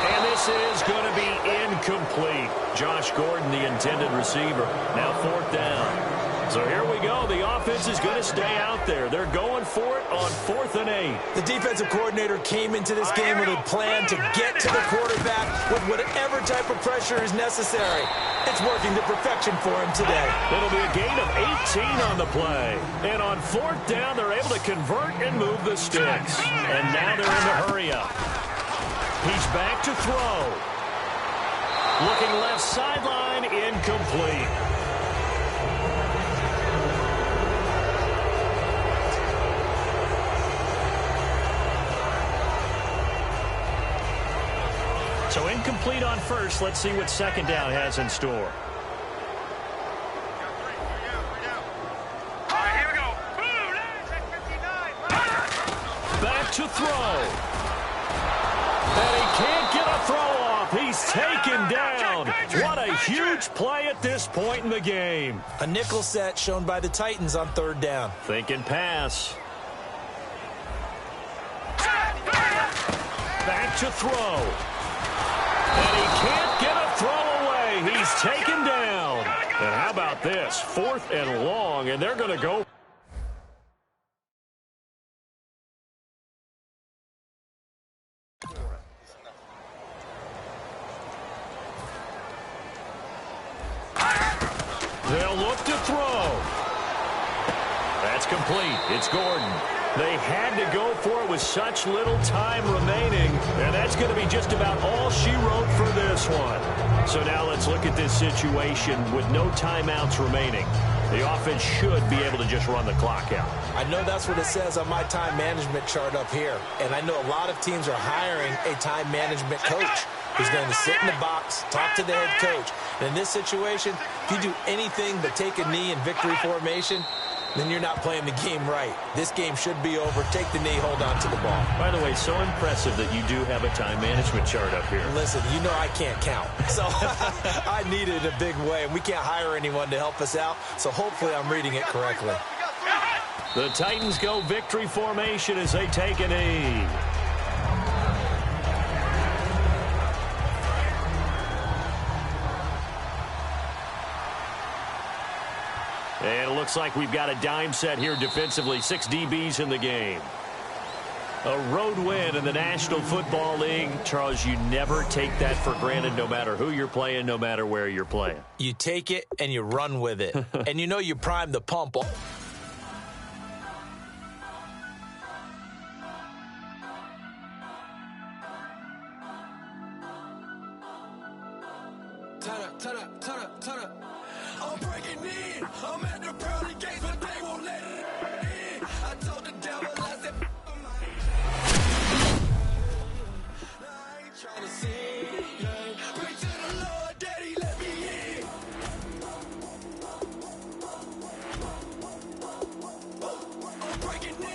And this is going to be incomplete. Josh Gordon, the intended receiver. Now fourth down. So here we go. The offense is going to stay out there. They're going for it on 4th and 8. The defensive coordinator came into this game with a plan to get to the quarterback with whatever type of pressure is necessary. It's working to perfection for him today. It'll be a gain of 18 on the play. And on fourth down, they're able to convert and move the sticks. And now they're in the hurry-up. He's back to throw. Looking left sideline, incomplete. So incomplete on first. Let's see what second down has in store. All right, here we go. Boom, check 59. Back to throw. And he can't get a throw off. He's taken down. What a huge play at this point in the game. A nickel set shown by the Titans on third down. Thinking pass. Back to throw. And he can't get a throw away. He's taken down. And how about this? 4th and long, and they're going to go. They'll look to throw. That's complete. It's Gordon. They had to go for it with such little time remaining, and that's going to be just about all she wrote for this one. So now let's look at this situation with no timeouts remaining. The offense should be able to just run the clock out. I know that's what it says on my time management chart up here, and I know a lot of teams are hiring a time management coach who's going to sit in the box, talk to the head coach. And in this situation, if you do anything but take a knee in victory formation, then you're not playing the game right. This game should be over. Take the knee, hold on to the ball. By the way, so impressive that you do have a time management chart up here. Listen, you know I can't count. So I need it in a big way. We can't hire anyone to help us out, so hopefully I'm reading it correctly. The Titans go victory formation as they take a knee. And it looks like we've got a dime set here defensively. 6 DBs in the game. A road win in the National Football League. Charles, you never take that for granted no matter who you're playing, no matter where you're playing. You take it and you run with it. And you know you prime the pump. Turn up. I'm breaking in. I'm at the pearly gates, but they won't let it in. I told the devil, I said, I ain't trying to sin. Pray to the Lord, Daddy, let me in. I'm breaking in.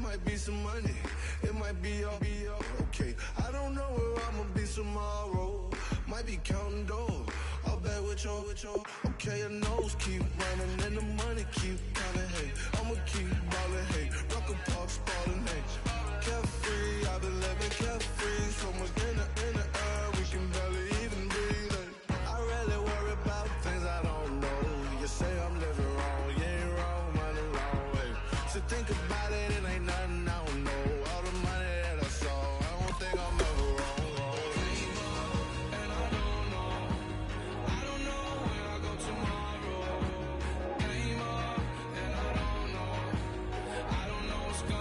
might be some money, it might be all okay. I don't know where I'ma be tomorrow. Might be counting dough, I'll bet with your. Okay, your nose keep running and the money keep coming. Hey, I'ma keep ballin'. Hey, rock a park, spallin'. Hey, carefree, I've been living carefree. So much in the air, we can barely even breathe. Hey, I really worry about things I don't know. You say I'm living wrong, you ain't wrong, man, the wrong way. So think about it, it ain't nothing I don't know. All the money that I saw, I don't think I'm ever wrong. And I don't know where I go tomorrow. Came up, and I don't know what's going on.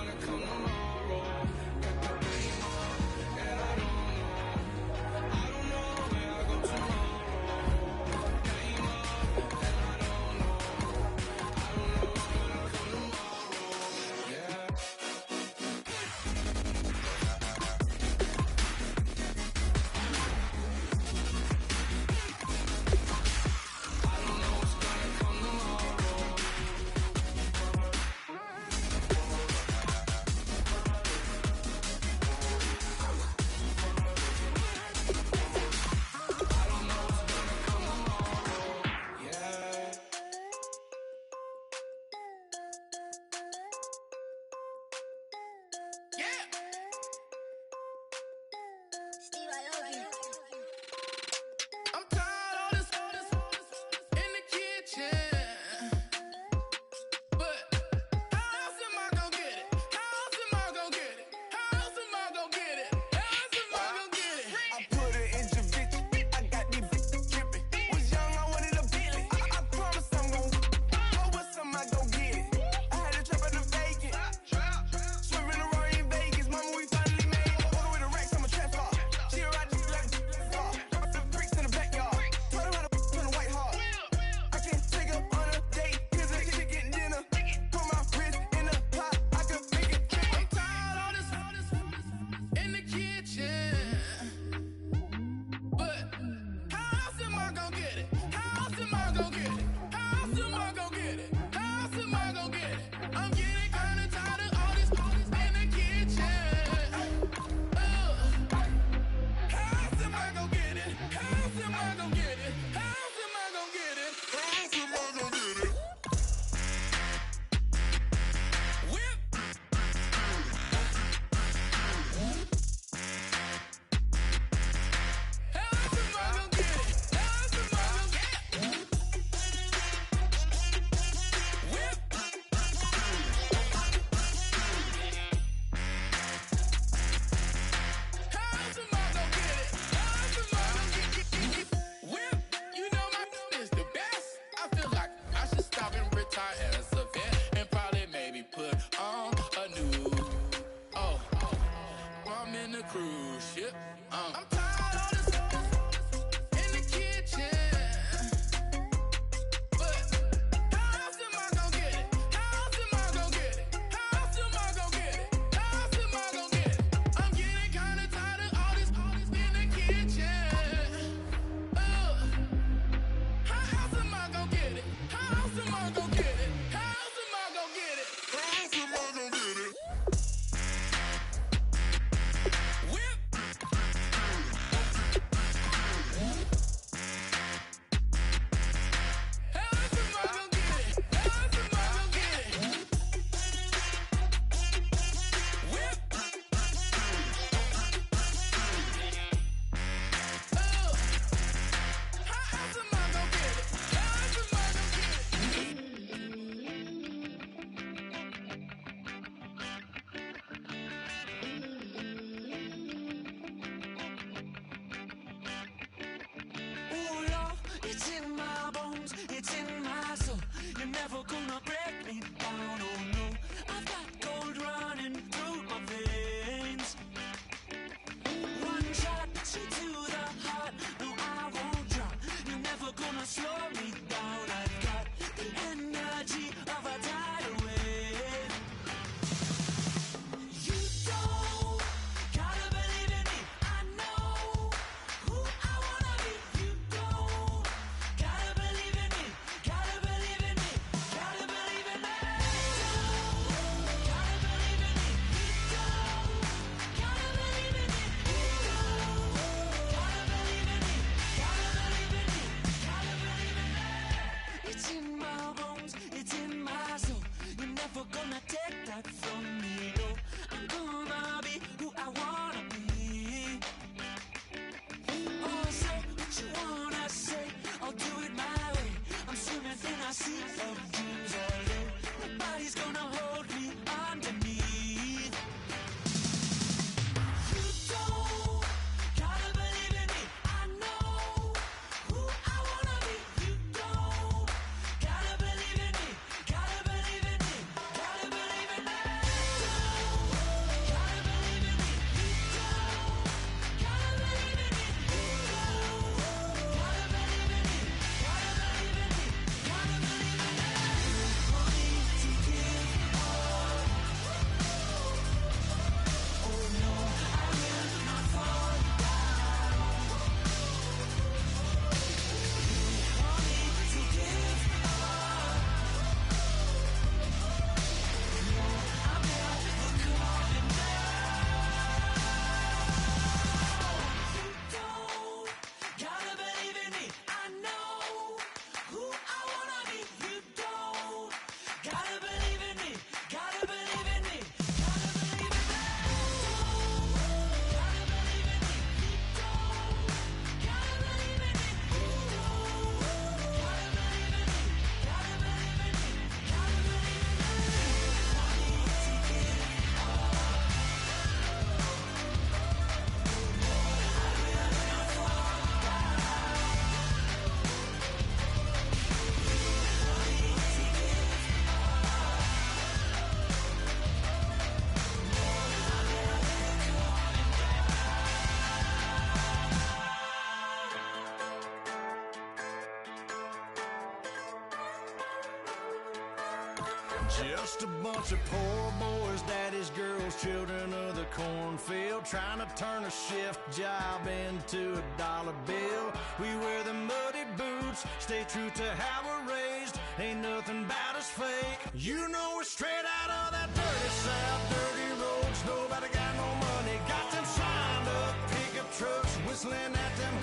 Just a bunch of poor boys, daddy's girls, children of the cornfield, trying to turn a shift job into a dollar bill. We wear the muddy boots, stay true to how we're raised. Ain't nothing about us fake. You know we're straight out of that dirty South, dirty roads. Nobody got no money, got them signed up pickup trucks, whistling at them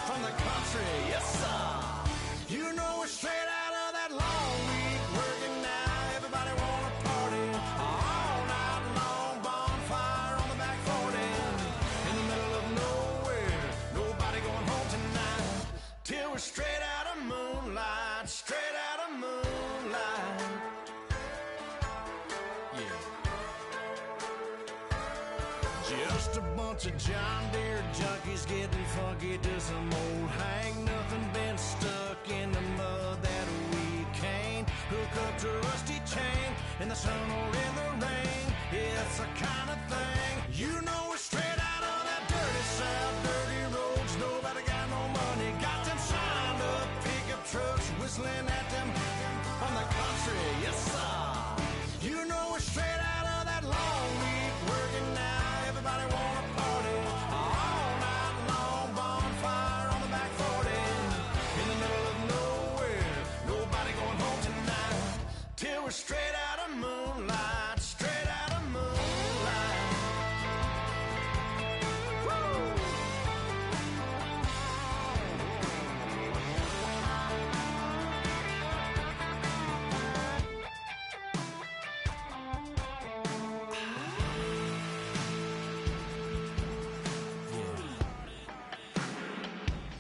from the country. Yes, sir. You know we're straight out of that long week, working now. Everybody wanna party all night long. Bonfire on the back 40 in the middle of nowhere. Nobody going home tonight till we're straight out of moonlight, straight out of moonlight. Yeah. Just a bunch of John Deere junkies getting funky to some old hang. Nothing been stuck in the mud that we can't hook up to a rusty chain in the sun or in the rain. It's the kind of thing. You know we're straight out of that dirty South, dirty roads. Nobody got no money, got them signed up pickup trucks, whistling at them from the country. Yes, sir. You know we're straight out of that long week, working now. Everybody wanna party all night long. Bonfire on the back 40 in the middle of nowhere. Nobody going home tonight till we're straight out of moonlight, straight out of moonlight. Woo!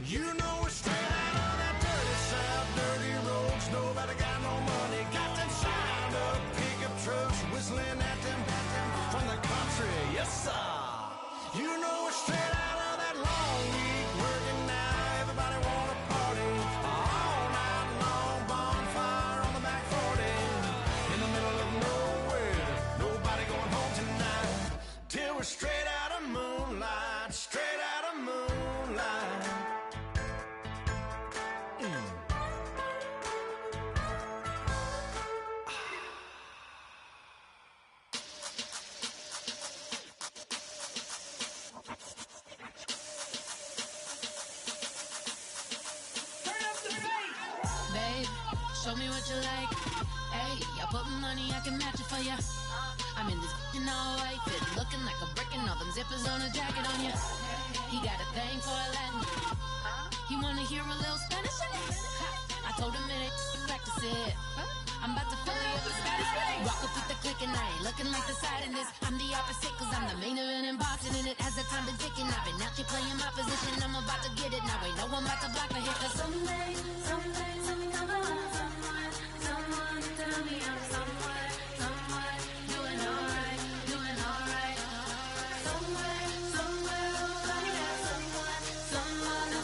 You know we're straight out of that dirty South, dirty roads. Nobody got no money, got them signed up pickup trucks, whistling at them from the country. Yes, sir. You know we're straight out of that long week, working now. Everybody wanna party all night long. Bonfire on the back 40 in the middle of nowhere. Nobody going home tonight till we're straight out of moonlight, straight out of moonlight. Babe, show me what you like. Hey, I put money, I can match it for ya. I'm in this in all white fit, looking like a brick and all them zippers on a jacket on ya. He got a thing for a Latin. He wanna hear a little Spanish in it. I told him it ain't practice it. I'm about to fill you up with Spanish. Walk up with the click and I ain't looking like the side in this. I'm the opposite cause I'm the main event and bossing in it. As the time been ticking, I've been out here playing my position. I'm about to get it now. Ain't no one about to block the hit. Cause someday, let me come around. Someone to tell me I'm someone doing alright, doing alright. Somewhere, somebody got someone, somebody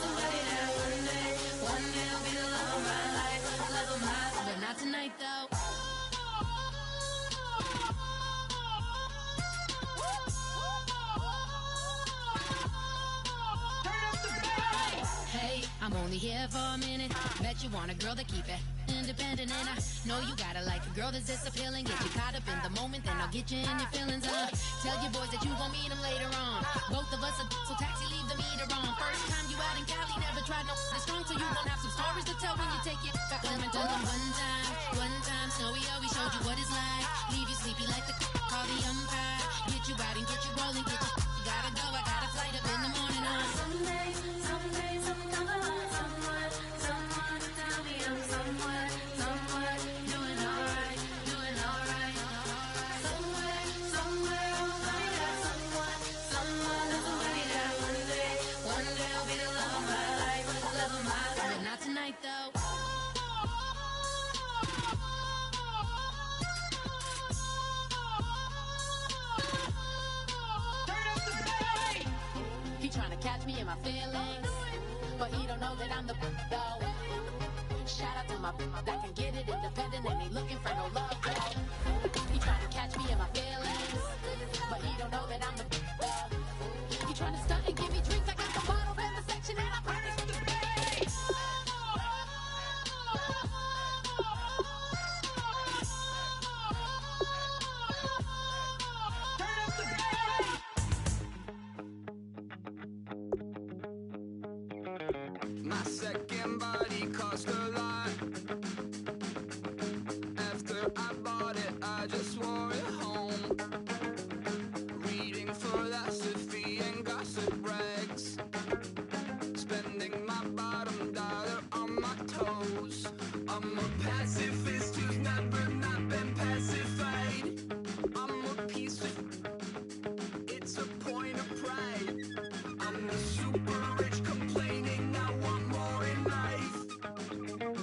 that one day will be the love of my life, love of my life. But not tonight though. Hey, I'm only here for a minute. Bet you want a girl to keep it independent, and I know you gotta like a girl that's disappealing. Get you caught up in the moment, then I'll get you in your feelings. Tell your boys that you gon' meet them later on. Both of us are so taxi, leave the meter on. First time you out in Cali, never tried no strong, so you gon' have some stories to tell when you take it back home and tell them one time, Snowy always showed you what it's like. Leave you sleepy like the call the umpire. Get you out and get you rolling, get you gotta go. I got a flight up in the morning on someday, come along. Someone to tell me I'm someone doing alright, doing alright. Somewhere, somebody got somebody that one day will be the love of my life, love of my life. But not tonight though. He tryna catch me in my feelings, but he don't know that I'm the though. Shout out to my that can get it independent and ain't looking for no love though. He tryna catch me in my feelings, but he don't know that I'm the though. He tryna stunt and give me drinks. I got the bottles in the section and I promise to pay. second body cost a lot. After I bought it, I just wore it home. Reading philosophy and gossip rags. Spending my bottom dollar on my toes. I'm a pacifist who's never not been pacified. I'm a piece of... It's a point of pride. I'm the super rich complaining I want more in life.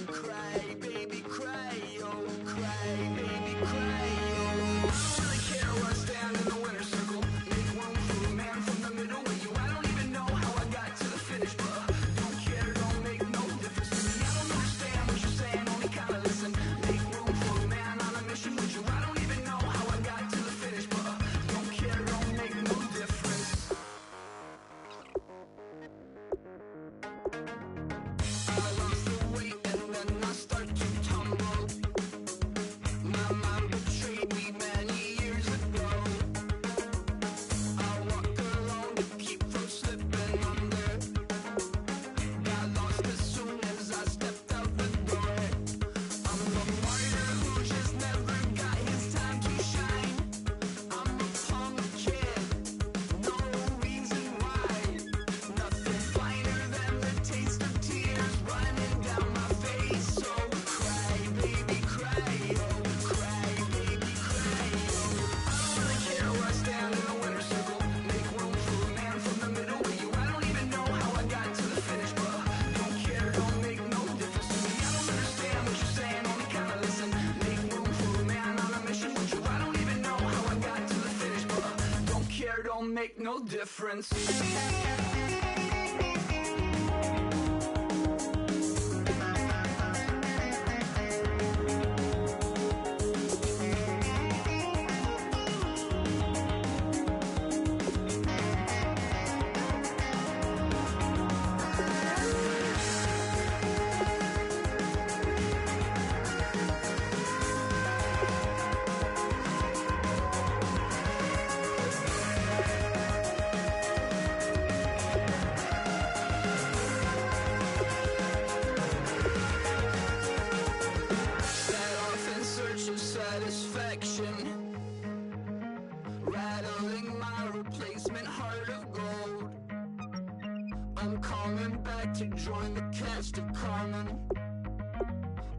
Cry, baby, cry, oh, cry, baby, cry, oh. I don't really care where I stand in the winner's circle. Make room for a man from the middle with you. I don't even know how I got to the finish, but don't care, don't make no difference to me. I don't understand what you're saying, only kinda listen. Make room for a man on a mission with you. I don't even know how I got to the finish, but don't care, don't make no difference. I lost the weight and then I start to tumble. My mind betrayed me many years ago. I walk alone to keep from slipping under. Got lost as soon as I stepped out the door. I'm the martyr who just never got his time to shine. I'm a punk kid, no reason why. Nothing finer than the taste of tears running down my face. So cry, baby, cry, oh, cry, baby, cry, oh. I don't really care where I stand in the winner's circle. Make room for a man from the middle with you. I don't even know how I got to the finish, but don't care, don't make no difference to me. I don't understand what you're saying, only kinda listen. Make room for a man on a mission with you. I don't even know how I got to the finish, but don't care, don't make no difference. Set off in search of satisfaction, rattling my replacement heart of gold. I'm coming back to join the cast of Carmen.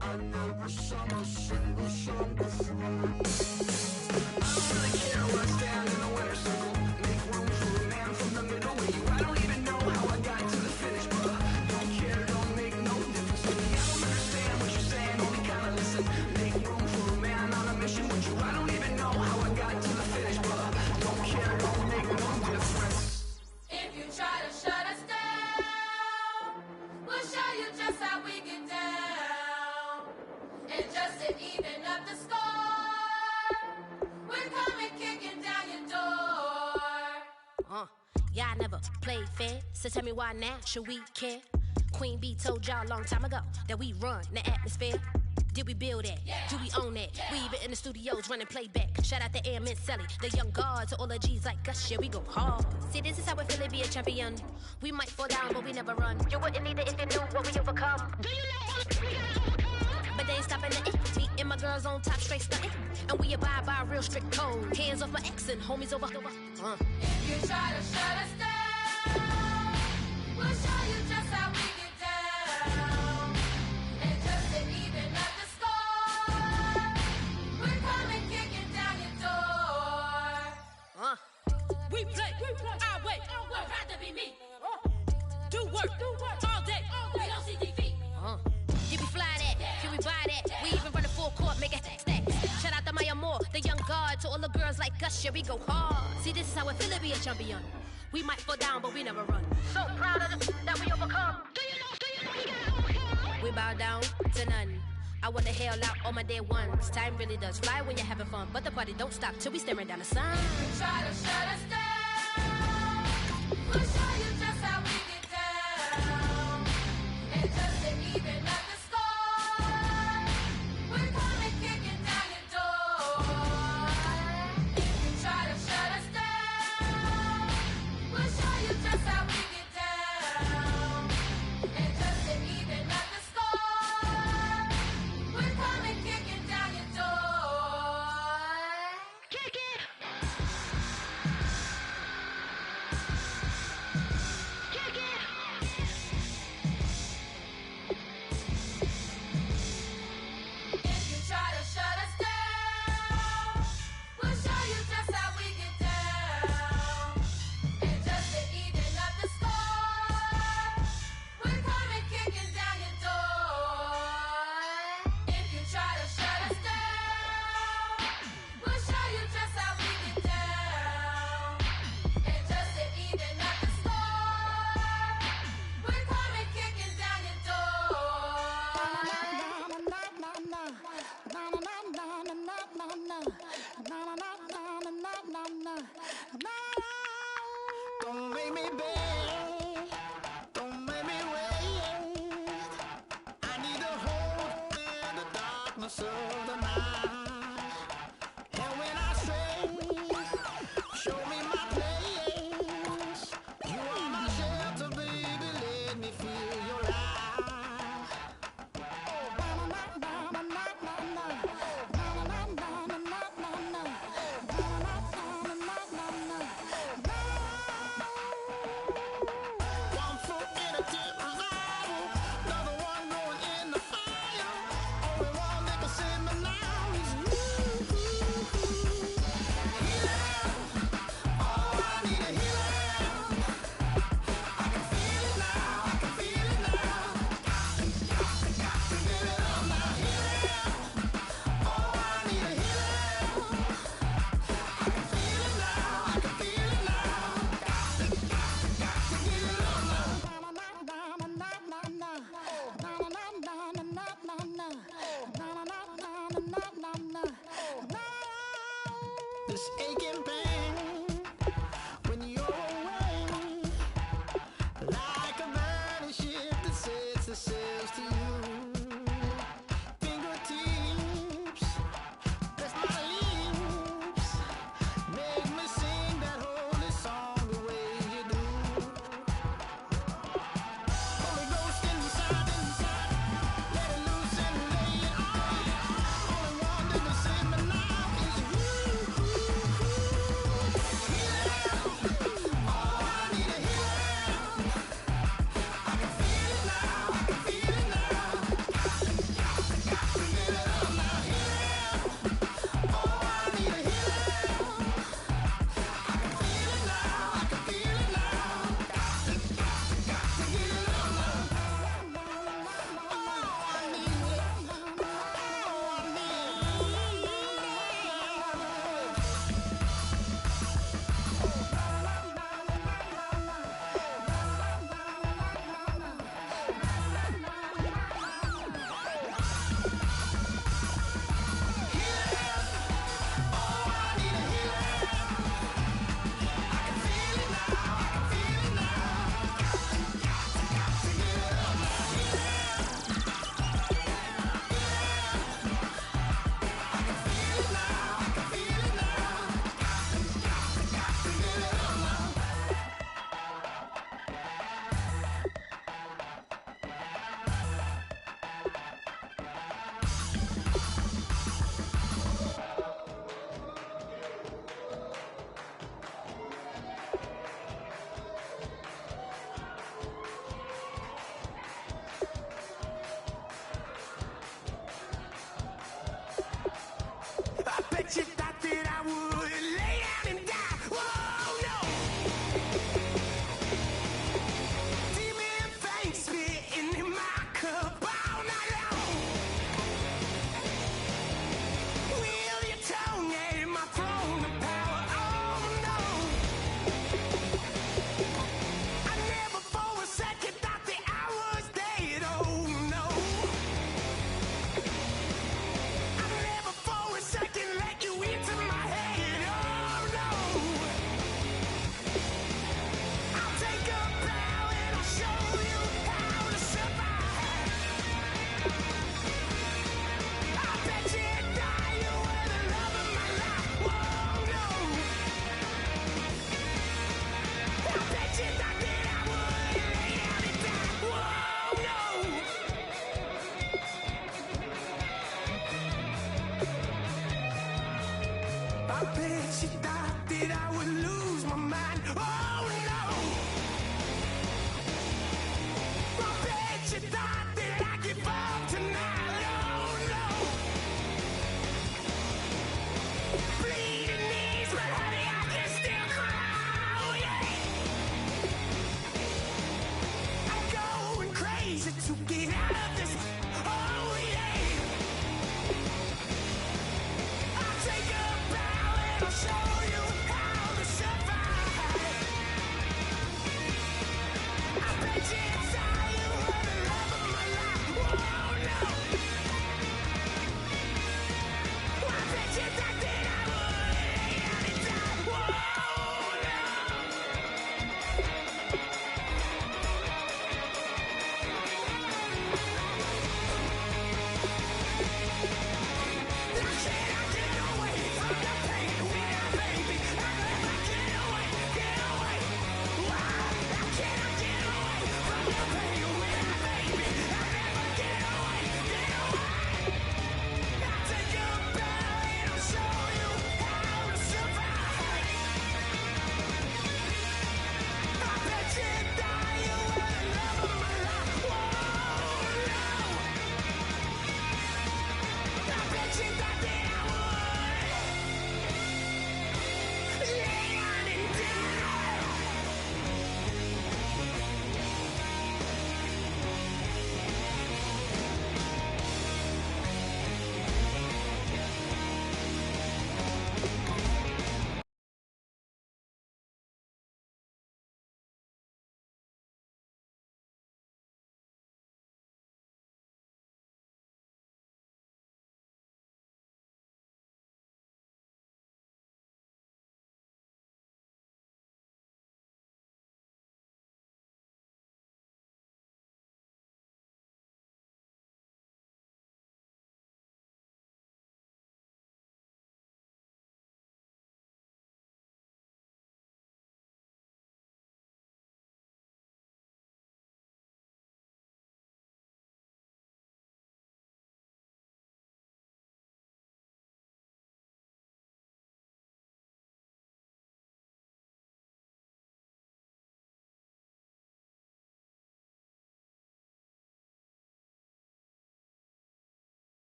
I never sung a single song before. I don't really care where I stand in the winner's circle. Make room for a man from the middle with you. I don't even know how I got to the finish, but don't care, don't make no difference to me. I don't understand what you're saying, only kinda listen. Make room for a man on a mission with you. I don't even know how I got to the finish, but don't care, don't make no difference. If you try to shut us down, we'll show you just how we get down. And just to even up the score, we're coming kicking down your door. Y'all never played fair, so tell me why now should we care? Queen Bee told y'all a long time ago that we run the atmosphere. Did we build that? Do we own that? We even in the studios running playback. Shout out to Air Mint Sally, the young guards, all the G's like us. Yeah, we go hard. See, this is how it feel to be a champion. We might fall down, but we never run. You wouldn't need it if you knew what we overcome. Do you know all we gotta overcome? But they ain't stopping the it. Me and my girls on top, straight stunting. And we abide by a real strict code. Hands off my ex and homies over. If you try to shut us down, we'll show you just how we get down. And just to even up the score, we're coming kicking down your door. We play, I wait. Would rather be me. Do work all day. We don't see defeat. Did we fly that? Can we buy that? We even run a full court, make it stack. Shout out to Maya Moore, the young guard, to all the girls like us. Yeah, we go hard. See, this is how it feel to be a champion. We might fall down, but we never run. So proud of them that we overcome. Do you know we gotta overcome? We bow down to none. I wanna hail out all my day ones. Time really does fly when you're having fun, but the party don't stop till we staring down the sun. Try to shut us down. We'll show you just how we get down. And just to even up the score, we're coming kicking down your door. If you try to shut us down, we'll show you just how we get down. And just to even Don't make me beg, don't make me wait. I need a hold in the darkness of